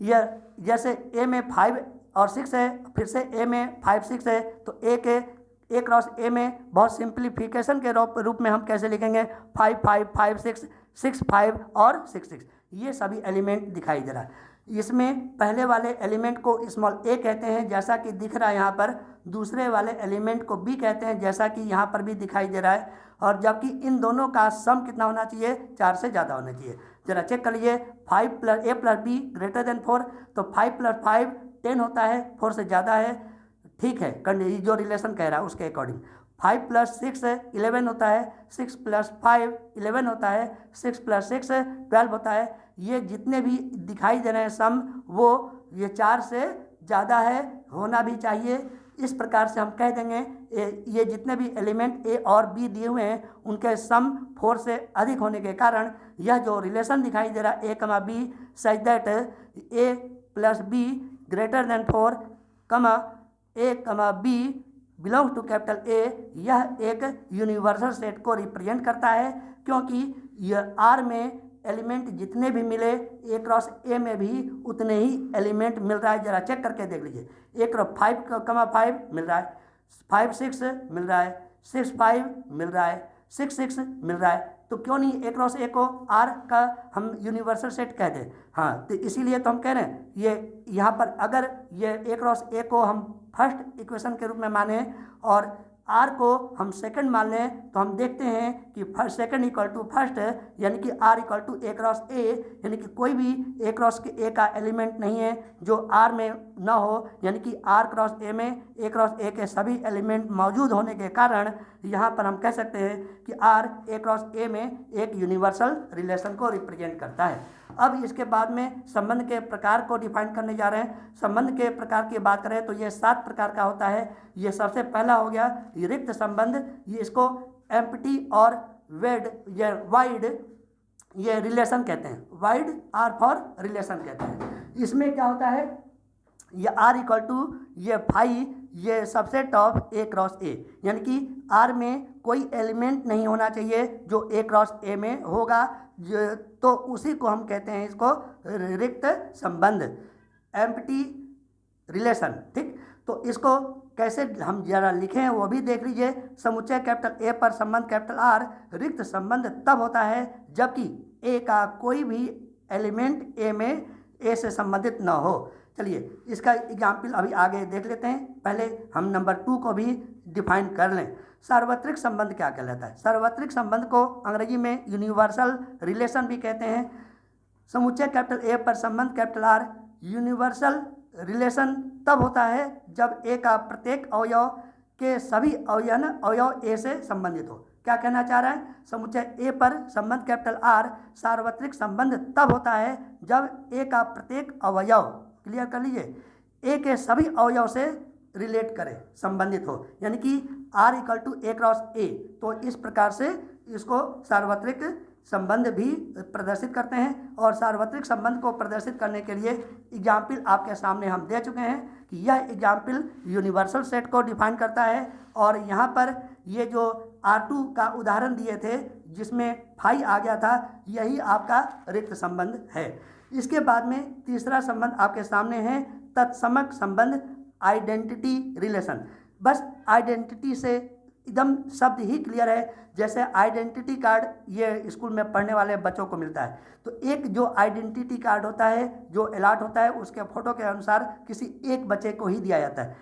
यह जैसे ए में 5 और 6 है, फिर से ए में 5 6 है, तो ए क्रॉस ए में बहुत सिंप्लीफिकेशन के रूप में हम कैसे लिखेंगे 5 5 5 6 6 5 और 6 6, ये सभी एलिमेंट दिखाई दे रहा है। इसमें पहले वाले एलिमेंट को स्मॉल ए कहते हैं जैसा कि दिख रहा है यहाँ पर, दूसरे वाले एलिमेंट को बी कहते हैं जैसा कि यहाँ पर भी दिखाई दे रहा है, और जबकि इन दोनों का सम कितना होना चाहिए 4 से ज़्यादा होना चाहिए। जरा चेक कर लीजिए 5 + a + b ग्रेटर देन 4, तो 5 + 5 10 होता है, 4 से ज़्यादा है, ठीक है, जो रिलेशन कह रहा है उसके अकॉर्डिंग। 5 + 6 11 होता है, 6 + 5 11 होता है, 6 + 6 12 होता है। ये जितने भी दिखाई दे रहे हैं सम, वो ये 4 से ज़्यादा है, होना भी चाहिए। इस प्रकार से हम कह देंगे ये जितने भी एलिमेंट ए और बी दिए हुए हैं उनके सम 4 से अधिक होने के कारण यह जो रिलेशन दिखाई दे रहा है A comma B such that A + B greater than 4 comma A comma B belongs to capital A, यह एक यूनिवर्सल सेट को रिप्रेजेंट करता है, क्योंकि यह आर में एलिमेंट जितने भी मिले ए क्रॉस ए में भी उतने ही एलिमेंट मिल रहा है। जरा चेक करके देख लीजिए, ए क्रॉस 5 मिल रहा है, 5 6 मिल रहा है, 6 5 मिल रहा है, 6 6 मिल रहा है, तो क्यों नहीं ए क्रॉस ए को आर का हम यूनिवर्सल सेट कह दें। हाँ, तो इसीलिए तो हम कह रहे हैं ये यहाँ पर अगर ये ए क्रॉस ए को हम फर्स्ट इक्वेशन के रूप में माने और आर को हम सेकंड मान लें, तो हम देखते हैं कि first second equal to first, यानी कि R equal to A cross A, यानी कि कोई भी ए क्रॉस के ए का एलिमेंट नहीं है जो आर में ना हो, यानी कि आर क्रॉस ए में ए क्रॉस ए के सभी एलिमेंट मौजूद होने के कारण यहाँ पर हम कह सकते हैं कि आर ए क्रॉस ए में एक यूनिवर्सल रिलेशन को रिप्रेजेंट करता है। अब इसके बाद में संबंध के प्रकार को डिफाइन करने जा रहे हैं। संबंध के प्रकार की बात करें तो ये 7 प्रकार का होता है। ये सबसे पहला हो गया रिक्त संबंध, ये इसको एम्प्टी और वेड या वाइड ये रिलेशन कहते हैं, वाइड आर फॉर रिलेशन कहते हैं। इसमें क्या होता है, ये आर इक्वल टू ये 5 ये subset of A cross A, यानी कि आर में कोई एलिमेंट नहीं होना चाहिए जो ए क्रॉस ए में होगा, तो उसी को हम कहते हैं इसको रिक्त संबंध, एम्प्टी रिलेशन। ठीक, तो इसको कैसे हम जरा लिखें वो भी देख लीजिए। समुच्चय कैपिटल ए पर संबंध कैपिटल आर रिक्त संबंध तब होता है जबकि ए का कोई भी एलिमेंट ए में ए से संबंधित न हो। चलिए इसका एग्जाम्पल अभी आगे देख लेते हैं, पहले हम नंबर 2 को भी डिफाइन कर लें। सार्वत्रिक संबंध क्या कहलाता है? सार्वत्रिक संबंध को अंग्रेजी में यूनिवर्सल रिलेशन भी कहते हैं। समुच्चय कैपिटल ए पर संबंध कैपिटल आर यूनिवर्सल रिलेशन तब होता है जब ए का प्रत्येक अवयव के सभी अवयव ए से संबंधित हो। क्या कहना चाह रहा है? समुच्चय ए पर संबंध कैपिटल आर सार्वत्रिक संबंध तब होता है जब ए का प्रत्येक अवयव, क्लियर कर लीजिए, ए के सभी अवयव से रिलेट करे, संबंधित हो, यानी कि R equal to A cross A. तो इस प्रकार से इसको सार्वत्रिक संबंध भी प्रदर्शित करते हैं। और सार्वत्रिक संबंध को प्रदर्शित करने के लिए एग्जाम्पल आपके सामने हम दे चुके हैं कि यह एग्जाम्पल यूनिवर्सल सेट को डिफाइन करता है। और यहाँ पर ये जो R2 का उदाहरण दिए थे जिसमें 5 आ गया था, यही आपका रिक्त संबंध है। इसके बाद में तीसरा संबंध आपके सामने है तत्समक संबंध, आइडेंटिटी रिलेशन। बस आइडेंटिटी से एकदम शब्द ही क्लियर है, जैसे आइडेंटिटी कार्ड ये स्कूल में पढ़ने वाले बच्चों को मिलता है, तो एक जो आइडेंटिटी कार्ड होता है जो अलॉट होता है उसके फोटो के अनुसार किसी एक बच्चे को ही दिया जाता है।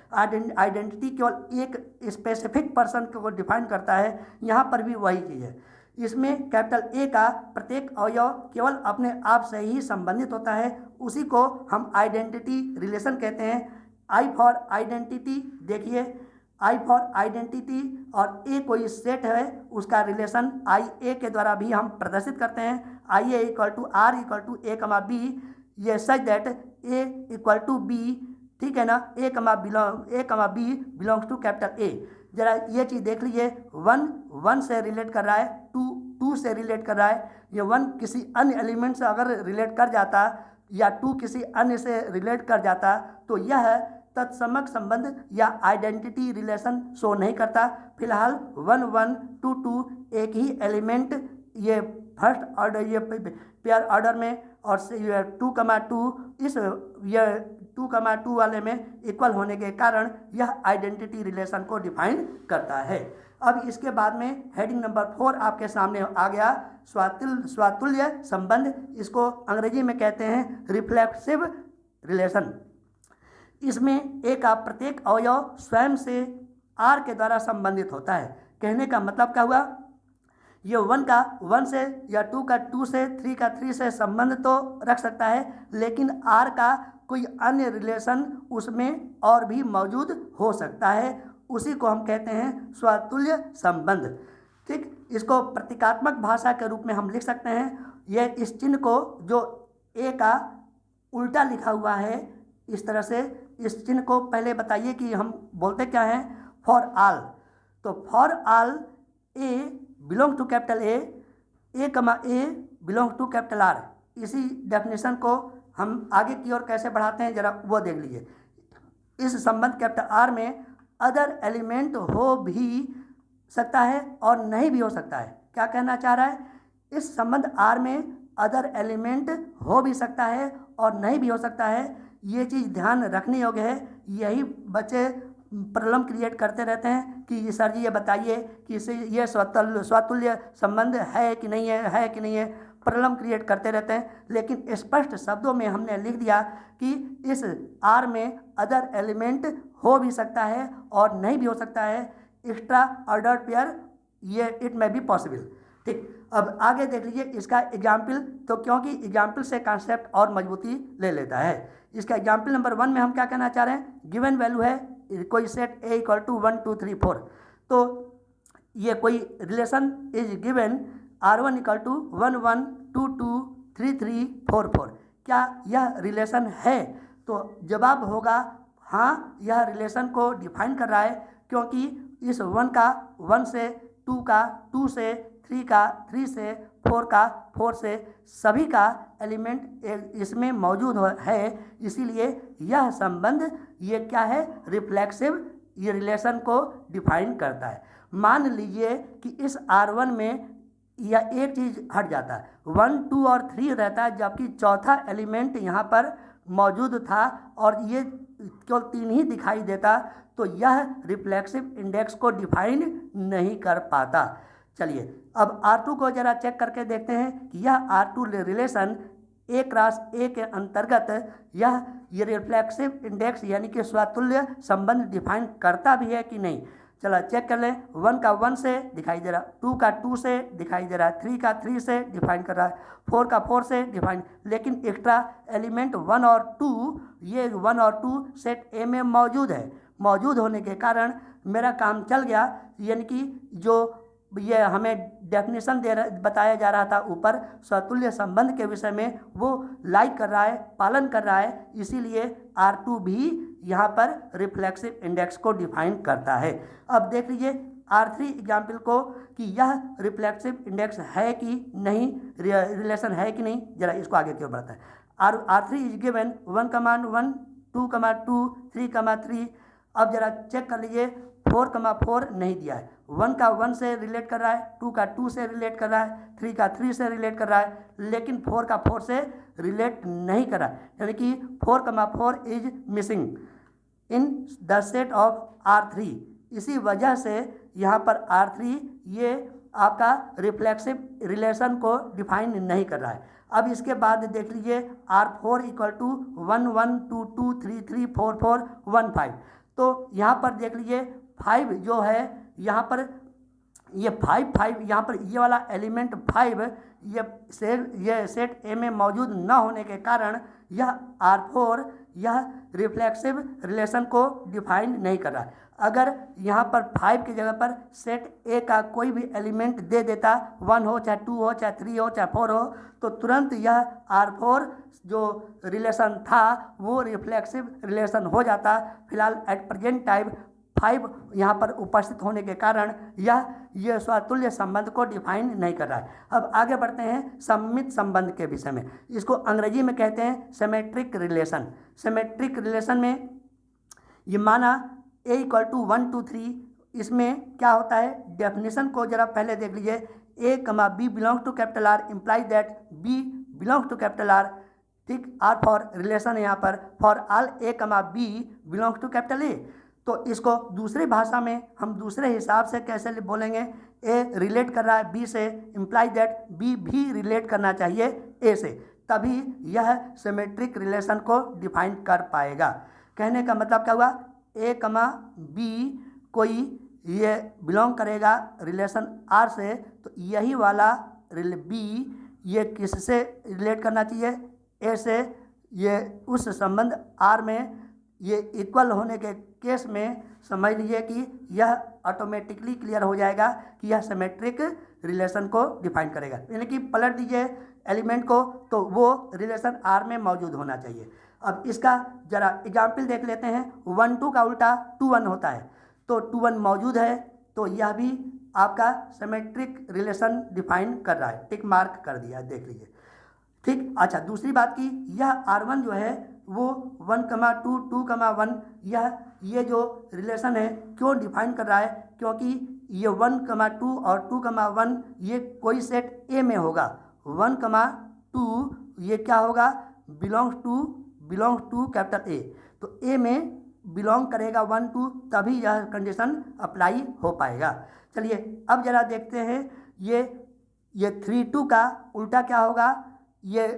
आइडेंटिटी केवल एक स्पेसिफिक पर्सन को डिफाइन करता है, यहाँ पर भी वही चीज़ है। इसमें कैपिटल ए का प्रत्येक अवयव केवल अपने आप से ही संबंधित होता है, उसी को हम आइडेंटिटी रिलेशन कहते हैं। आई फॉर आइडेंटिटी, देखिए आई फॉर आइडेंटिटी और ए कोई सेट है उसका रिलेशन आई ए के द्वारा भी हम प्रदर्शित करते हैं। I A equal to R equal to A comma B, ये such that A equal to B, ठीक है ना, A comma B belongs to capital A. जरा ये चीज़ देख लीजिए, 1 1 से रिलेट कर रहा है, 2 टू से रिलेट कर रहा है, ये 1 किसी अन्य एलिमेंट से अगर रिलेट कर जाता या 2 किसी अन्य से रिलेट कर जाता तो यह तत्समक संबंध या आइडेंटिटी रिलेशन शो नहीं करता। फिलहाल 1 1 2 2 एक ही एलिमेंट ये फर्स्ट ऑर्डर ये पेयर ऑर्डर में और ये 2,2 इस ये 2,2 वाले में इक्वल होने के कारण यह आइडेंटिटी रिलेशन को डिफाइन करता है। अब इसके बाद में हेडिंग नंबर 4 आपके सामने आ गया, स्वातुल्य संबंध। इसको अंग्रेजी में कहते हैं रिफ्लेक्सिव रिलेशन। इसमें ए का प्रत्येक अवयव स्वयं से आर के द्वारा संबंधित होता है। कहने का मतलब क्या हुआ, ये 1 का 1 से या 2 का 2 से 3 का 3 से संबंध तो रख सकता है, लेकिन आर का कोई अन्य रिलेशन उसमें और भी मौजूद हो सकता है। उसी को हम कहते हैं स्वातुल्य संबंध। ठीक, इसको प्रतीकात्मक भाषा के रूप में हम लिख सकते हैं। यह इस चिन्ह को जो ए का उल्टा लिखा हुआ है इस तरह से, इस चिन्ह को पहले बताइए कि हम बोलते क्या हैं, फॉर ऑल। तो for all A belong to capital A comma A belong to capital R. इसी डेफिनेशन को हम आगे की ओर कैसे बढ़ाते हैं जरा वो देख लीजिए। इस संबंध कैपिटल आर में अदर एलिमेंट हो भी सकता है और नहीं भी हो सकता है। क्या कहना चाह रहा है, इस संबंध आर में अदर एलिमेंट हो भी सकता है और नहीं भी हो सकता है। ये चीज़ ध्यान रखने योग्य है। यही बच्चे प्रॉब्लम क्रिएट करते रहते हैं कि सर जी ये बताइए कि इसे ये स्वातुल्य संबंध है कि नहीं है कि नहीं है, प्रॉब्लम क्रिएट करते रहते हैं। लेकिन स्पष्ट शब्दों में हमने लिख दिया कि इस आर में अदर एलिमेंट हो भी सकता है और नहीं भी हो सकता है। एक्स्ट्रा ऑर्डर पेयर ये इट में बी पॉसिबल। ठीक, अब आगे देख लीजिए इसका एग्जाम्पल। तो क्योंकि एग्जाम्पल से कॉन्सेप्ट और मजबूती ले लेता है। इसका एग्जाम्पल नंबर 1 में हम क्या कहना चाह रहे हैं, गिवन वैल्यू है कोई सेट ए इक्वल टू 1 2 3 4। तो ये कोई relation is given R1 equal to 1 1 2 2 3 3 4 4। क्या यह रिलेशन है? तो जवाब होगा हाँ, यह रिलेशन को डिफाइन कर रहा है, क्योंकि इस 1 का 1 से, 2 का 2 से, 3 का 3 से, 4 का 4 से, सभी का एलिमेंट इसमें मौजूद है। इसीलिए यह संबंध ये क्या है, रिफ्लेक्सिव ये रिलेशन को डिफाइन करता है। मान लीजिए कि इस R1 में या एक चीज़ हट जाता है, 1 2 और 3 रहता है, जबकि चौथा एलिमेंट यहाँ पर मौजूद था और ये केवल 3 ही दिखाई देता, तो यह रिफ्लेक्सिव इंडेक्स को डिफाइन नहीं कर पाता। चलिए अब R2 को जरा चेक करके देखते हैं कि यह R2 relation A cross A के अंतर्गत ये रिफ्लेक्सिव इंडेक्स यानी कि स्वातुल्य संबंध डिफाइन करता भी है कि नहीं। चलो चेक कर लें। 1 का 1 से दिखाई दे रहा, 2 का 2 से दिखाई दे रहा है, 3 का 3 से डिफाइन कर रहा है, 4 का 4 से डिफाइन, लेकिन एक्स्ट्रा एलिमेंट 1 और 2 ये 1 और 2 सेट ए में मौजूद है। मौजूद होने के कारण मेरा काम चल गया, यानी कि जो ये हमें डेफिनेशन बताया जा रहा था ऊपर स्वातुल्य संबंध के विषय में, वो लाइक कर रहा है, पालन कर रहा है। इसीलिए R2 भी यहाँ पर रिफ्लेक्सिव इंडेक्स को डिफाइन करता है। अब देख लीजिए R3 एग्जाम्पल को कि यह रिफ्लेक्सिव इंडेक्स है कि नहीं, रिलेशन है कि नहीं। जरा इसको आगे क्यों बढ़ता है। R3 इज गिवन 1 कमान 1 2 2 3 3। अब जरा चेक कर लीजिए 4 4 नहीं दिया है। 1 का 1 से रिलेट कर रहा है, 2 का 2 से रिलेट कर रहा है, 3 का 3 से रिलेट कर रहा है, लेकिन 4 का 4 से रिलेट नहीं कर रहा है, यानी कि 4 4 is missing in the set of R3। इसी वजह से यहाँ पर R3 ये आपका रिफ्लेक्सिव रिलेशन को डिफाइन नहीं कर रहा है। अब इसके बाद देख लीजिए R4 इक्वल टू 1 1 2 2 3 3 4 4 1 5। तो यहाँ पर देख लीजिए 5 जो है यहाँ पर ये 5 5 यहाँ पर ये वाला एलिमेंट 5 ये सेट ए में मौजूद न होने के कारण यह R4 यह रिफ्लेक्सिव रिलेशन को डिफाइन नहीं कर रहा है। अगर यहाँ पर 5 की जगह पर सेट ए का कोई भी एलिमेंट दे देता, 1 हो चाहे 2 हो चाहे 3 हो चाहे 4 हो, तो तुरंत यह R4 जो रिलेशन था वो रिफ्लेक्सिव रिलेशन हो जाता। फिलहाल एट प्रेजेंट टाइम 5 यहाँ पर उपस्थित होने के कारण यह स्वतुल्य संबंध को डिफाइन नहीं कर रहा है। अब आगे बढ़ते हैं सममित संबंध के विषय में। इसको अंग्रेजी में कहते हैं सिमेट्रिक रिलेशन। सिमेट्रिक रिलेशन में ये माना A = 1 2 3, इसमें क्या होता है, डेफिनेशन को जरा पहले देख लीजिए। A, B belongs to capital R implies that B belongs to capital R, ठीक। R फॉर रिलेशन है यहाँ पर, for all A, B belongs to capital A। तो इसको दूसरी भाषा में हम दूसरे हिसाब से कैसे बोलेंगे, A रिलेट कर रहा है B से, इम्प्लाइज दैट B भी रिलेट करना चाहिए A से, तभी यह सिमेट्रिक रिलेशन को डिफाइन कर पाएगा। कहने का मतलब क्या हुआ, A, B कोई ये बिलोंग करेगा रिलेशन R से, तो यही वाला B ये किससे रिलेट करना चाहिए, A से। ये उस संबंध R में ये इक्वल होने के केस में समझ लीजिए कि यह ऑटोमेटिकली क्लियर हो जाएगा कि यह सिमेट्रिक रिलेशन को डिफाइन करेगा। यानी कि पलट दीजिए एलिमेंट को तो वो रिलेशन R में मौजूद होना चाहिए। अब इसका जरा एग्जाम्पल देख लेते हैं। 1 2 का उल्टा 2 1 होता है, तो 2 1 मौजूद है, तो यह भी आपका सिमेट्रिक रिलेशन डिफाइन कर रहा है, टिक मार्क कर दिया, देख लीजिए, ठीक। अच्छा, दूसरी बात की यह R1 जो है वो 1 2 2 1 ये जो रिलेशन है क्यों डिफाइन कर रहा है, क्योंकि ये 1 2 और 2 1 ये कोई सेट A में होगा। 1 2 ये क्या होगा, बिलोंग्स टू कैपिटल A, तो A में बिलोंग करेगा 1 2, तभी यह कंडीशन अप्लाई हो पाएगा। चलिए अब जरा देखते हैं ये 3 2 का उल्टा क्या होगा, ये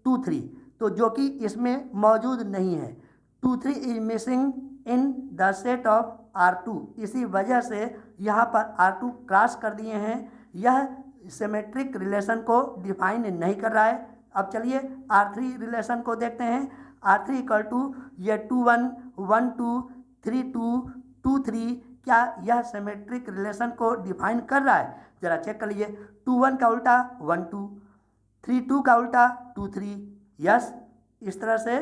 2 3, तो जो कि इसमें मौजूद नहीं है। 2 3 is missing in the set of R2, इसी वजह से यहाँ पर R2 क्रॉस कर दिए हैं, यह सिमेट्रिक रिलेशन को डिफाइन नहीं कर रहा है। अब चलिए R3 रिलेशन को देखते हैं। R3 = ये 2 1 1 2 3 2 2 3, क्या यह सिमेट्रिक रिलेशन को डिफाइन कर रहा है, जरा चेक कर लीजिए। 2 1 का उल्टा 1 2, 3 2 का उल्टा 2 3, यस। इस तरह से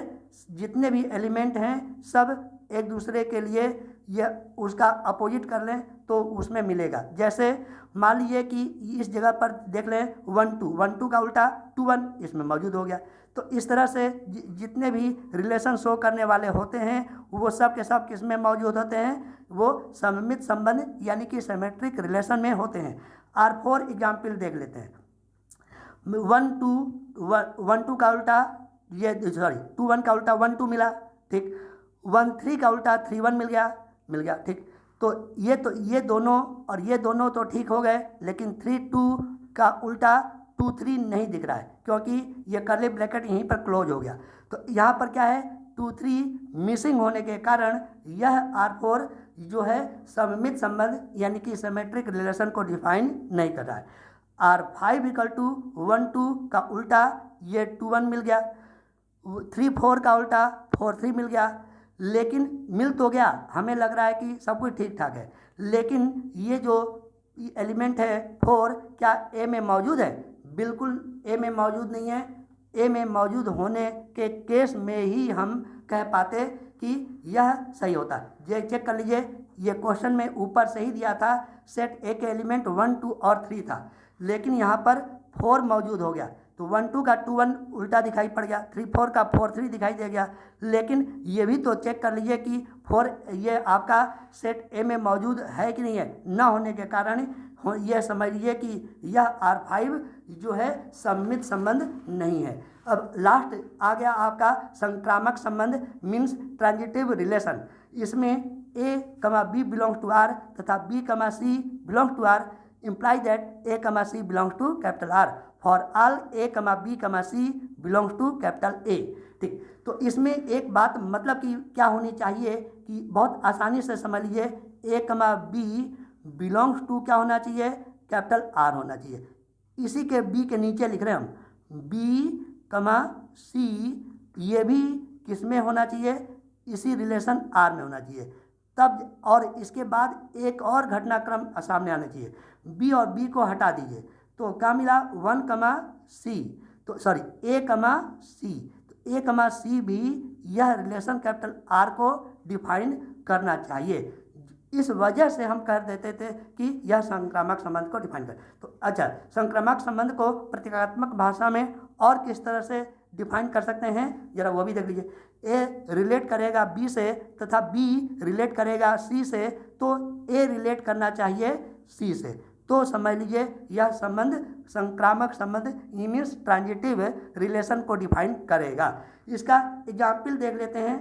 जितने भी एलिमेंट हैं सब एक दूसरे के लिए यह उसका अपोजिट कर लें तो उसमें मिलेगा। जैसे मान लीजिए कि इस जगह पर देख लें 1 2 का उल्टा 2 1, इसमें मौजूद हो गया। तो इस तरह से जितने भी रिलेशन शो करने वाले होते हैं वो सब के सब किस में मौजूद होते हैं, वो सममित संबंध यानी कि सिमेट्रिक रिलेशन में होते हैं। R4 एग्जाम्पल देख लेते हैं। 1 2 का उल्टा ये 2 1 का उल्टा 1 2 मिला, ठीक। 1 3 का उल्टा 3 1 मिल गया, ठीक। तो ये दोनों और ये दोनों तो ठीक हो गए, लेकिन 3 2 का उल्टा 2 3 नहीं दिख रहा है, क्योंकि ये कर्ली ब्रैकेट यहीं पर क्लोज हो गया। तो यहाँ पर क्या है, 2 3 मिसिंग होने के कारण यह R4 जो है सममित संबंध यानी कि सिमेट्रिक रिलेशन को डिफाइन नहीं कर रहा है। R5 = 1 2 का उल्टा ये 2 1 मिल गया, 3 4 का उल्टा 4 3 मिल गया, लेकिन मिल तो गया, हमें लग रहा है कि सब कुछ ठीक ठाक है, लेकिन ये जो एलिमेंट है 4 क्या A में मौजूद है, बिल्कुल A में मौजूद नहीं है। A में मौजूद होने के केस में ही हम कह पाते कि यह सही होता है। ये चेक कर लीजिए, ये क्वेश्चन में ऊपर से ही दिया था सेट A के एलिमेंट 1 2 और 3 था, लेकिन यहाँ पर 4 मौजूद हो गया, तो 1 2 का 2 1 उल्टा दिखाई पड़ गया, 3 4 का 4 3 दिखाई दे गया। लेकिन ये भी तो चेक कर लीजिए कि 4 ये आपका सेट A में मौजूद है कि नहीं है, ना होने के कारण यह समझ लीजिए कि यह R5 जो है सममित संबंध नहीं है। अब लास्ट आ गया आपका संक्रामक संबंध मीन्स ट्रांजिटिव रिलेशन। इसमें A, B belongs to R तथा B, C belongs to R imply that A, C belongs to capital R for all A, B, C belongs to capital A, ठीक। तो इसमें एक बात मतलब कि क्या होनी चाहिए कि बहुत आसानी से समझ लीजिए, A, B बिलोंग्स टू क्या होना चाहिए, कैपिटल R होना चाहिए। इसी के B के नीचे लिख रहे हैं हम B, C, ये भी किस में होना चाहिए, इसी रिलेशन R में होना चाहिए तब। और इसके बाद एक और घटनाक्रम सामने आना चाहिए, B और B को हटा दीजिए तो क्या मिला 1, C, तो सॉरी A, C, तो A, C भी यह रिलेशन कैपिटल R को डिफाइन करना चाहिए। इस वजह से हम कर देते थे कि यह संक्रामक संबंध को डिफाइन कर। तो अच्छा, संक्रामक संबंध को प्रतीकात्मक भाषा में और किस तरह से डिफाइन कर सकते हैं जरा वो भी देख लीजिए। ए रिलेट करेगा बी से तथा बी रिलेट करेगा सी से, तो ए रिलेट करना चाहिए सी से। तो समझ लीजिए यह संबंध संक्रामक संबंध मीन्स ट्रांजिटिव रिलेशन को डिफाइन करेगा। इसका एग्जाम्पल देख लेते हैं।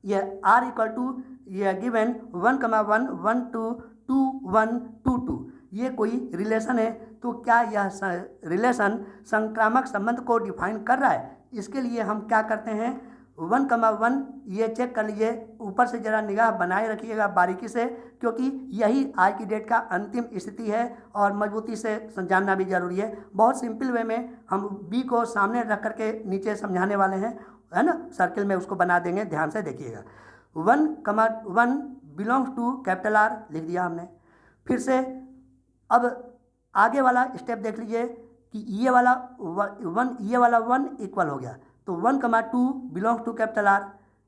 यह आर इक्वल टू यह गिवन 1,1 1 2 2 1 2 2 ये कोई रिलेशन है, तो क्या यह रिलेशन संक्रामक संबंध को डिफाइन कर रहा है? इसके लिए हम क्या करते हैं, 1,1 ये चेक कर लीजिए, ऊपर से ज़रा निगाह बनाए रखिएगा बारीकी से, क्योंकि यही आज की डेट का अंतिम स्थिति है और मजबूती से जानना भी जरूरी है। बहुत सिंपल वे में हम बी को सामने रख करके नीचे समझाने वाले हैं, है ना। सर्किल में उसको बना देंगे, ध्यान से देखिएगा। 1,1 बिलोंग्स टू कैपिटल आर लिख दिया हमने। फिर से अब आगे वाला स्टेप देख लीजिए कि ये वाला 1 इक्वल हो गया, तो 1,2 बिलोंग्स टू कैपिटल आर।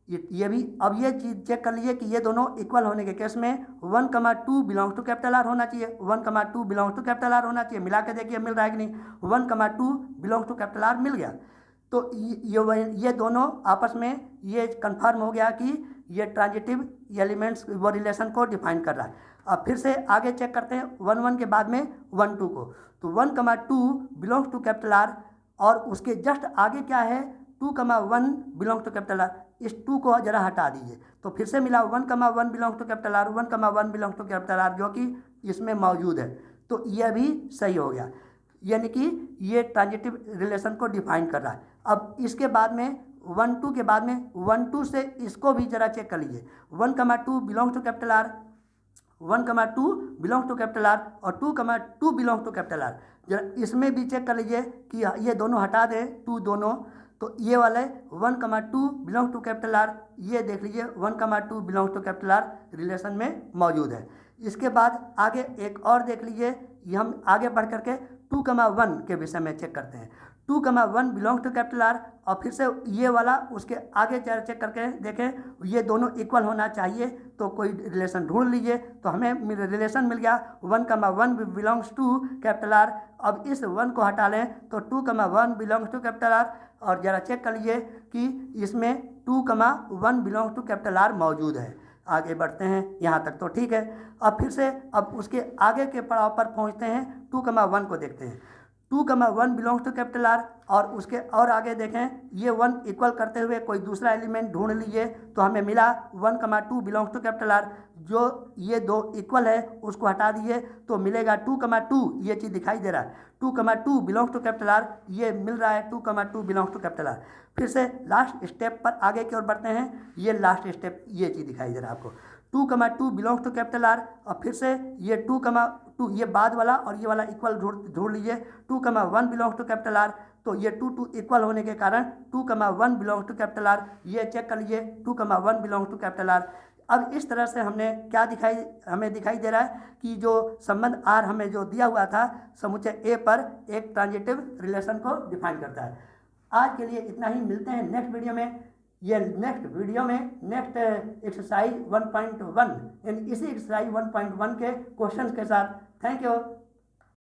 ये भी अब ये चीज़ चेक कर लीजिए कि ये दोनों इक्वल होने के केस में 1,2 बिलोंग्स टू कैपिटल आर होना चाहिए, 1,2 बिलोंग्स टू कैपिटल आर होना चाहिए। मिला के देखिए मिल रहा है कि नहीं, 1,2 बिलोंग्स टू कैपिटल आर मिल गया। तो ये दोनों आपस में ये कंफर्म हो गया कि ये ट्रांजिटिव एलिमेंट्स वो रिलेशन को डिफाइन कर रहा है। अब फिर से आगे चेक करते हैं 1,1 के बाद में 1,2 को, तो 1,2 बिलोंग्स टू कैपिटल आर और उसके जस्ट आगे क्या है 2,1 बिलोंग्स टू कैपिटल आर। इस 2 को जरा हटा दीजिए, तो फिर से मिला 1,1 belongs to capital R, 1,1 belongs to capital R, जो कि इसमें मौजूद है। तो यह भी सही हो गया, यानी कि ये ट्रांजिटिव रिलेशन को डिफाइन कर रहा है। अब इसके बाद में 1,2 के बाद में 1,2 से इसको भी जरा चेक कर लीजिए, 1,2 belongs to capital R, 1,2 belongs to capital R और 2,2 बिलोंग्स टू कैपिटल आर। जरा इसमें भी चेक कर लीजिए कि ये दोनों हटा दें 2 दोनों, तो ये वाले 1,2 बिलोंग्स टू कैपिटल आर, ये देख लीजिए 1,2 belongs to capital R relation में मौजूद है। इसके बाद आगे एक और देख लीजिए, ये हम आगे बढ़ करके 2,1 के विषय में चेक करते हैं। 2,1 बिलोंग्स टू कैपिटल आर और फिर से ये वाला उसके आगे चेक करके देखें ये दोनों इक्वल होना चाहिए, तो कोई रिलेशन ढूंढ लीजिए। तो हमें रिलेशन मिल गया 1,1 बिलोंग्स टू कैपिटल आर। अब इस 1 को हटा लें तो 2,1 बिलोंग्स टू कैपिटल आर, और ज़रा चेक कर लीजिए कि इसमें 2,1 बिलोंग्स टू कैपिटल आर मौजूद है। आगे बढ़ते हैं, यहाँ तक तो ठीक है। अब फिर से अब उसके आगे के पड़ाव पर पहुँचते हैं, 2,1 को देखते हैं। 2,1 बिलोंग्स टू कैपिटल आर और उसके और आगे देखें ये 1 इक्वल करते हुए कोई दूसरा एलिमेंट ढूंढ लीजिए, तो हमें मिला 1,2 बिलोंग्स टू कैपिटल आर। जो ये 2 इक्वल है उसको हटा दीजिए तो मिलेगा 2,2, ये चीज़ दिखाई दे रहा है 2,2 बिलोंग्स टू कैपिटल आर, ये मिल रहा है 2,2 बिलोंग्स टू कैपिटल आर। फिर से लास्ट स्टेप पर आगे की ओर बढ़ते हैं, ये लास्ट स्टेप ये चीज़ दिखाई दे रहा है आपको 2,2 बिलोंग्स टू कैपिटल आर और फिर से ये 2,2 ये बाद वाला और ये वाला इक्वल ढूंढ लीजिए 2,1 बिलोंग्स टू कैपिटल आर। तो ये 2 इक्वल होने के कारण 2,1 बिलोंग्स टू कैपिटल आर, ये चेक कर लीजिए 2,1 बिलोंग्स टू कैपिटल आर। अब इस तरह से हमने क्या हमें दिखाई दे रहा है कि जो संबंध आर हमें जो दिया हुआ था समुच्चय ए पर एक ट्रांजिटिव रिलेशन को डिफाइन करता है। आज के लिए इतना ही, मिलते हैं नेक्स्ट वीडियो में। ये नेक्स्ट वीडियो में नेक्स्ट एक्सरसाइज 1.1 यानी इसी एक्सरसाइज 1.1 के क्वेश्चंस के साथ। Thank you.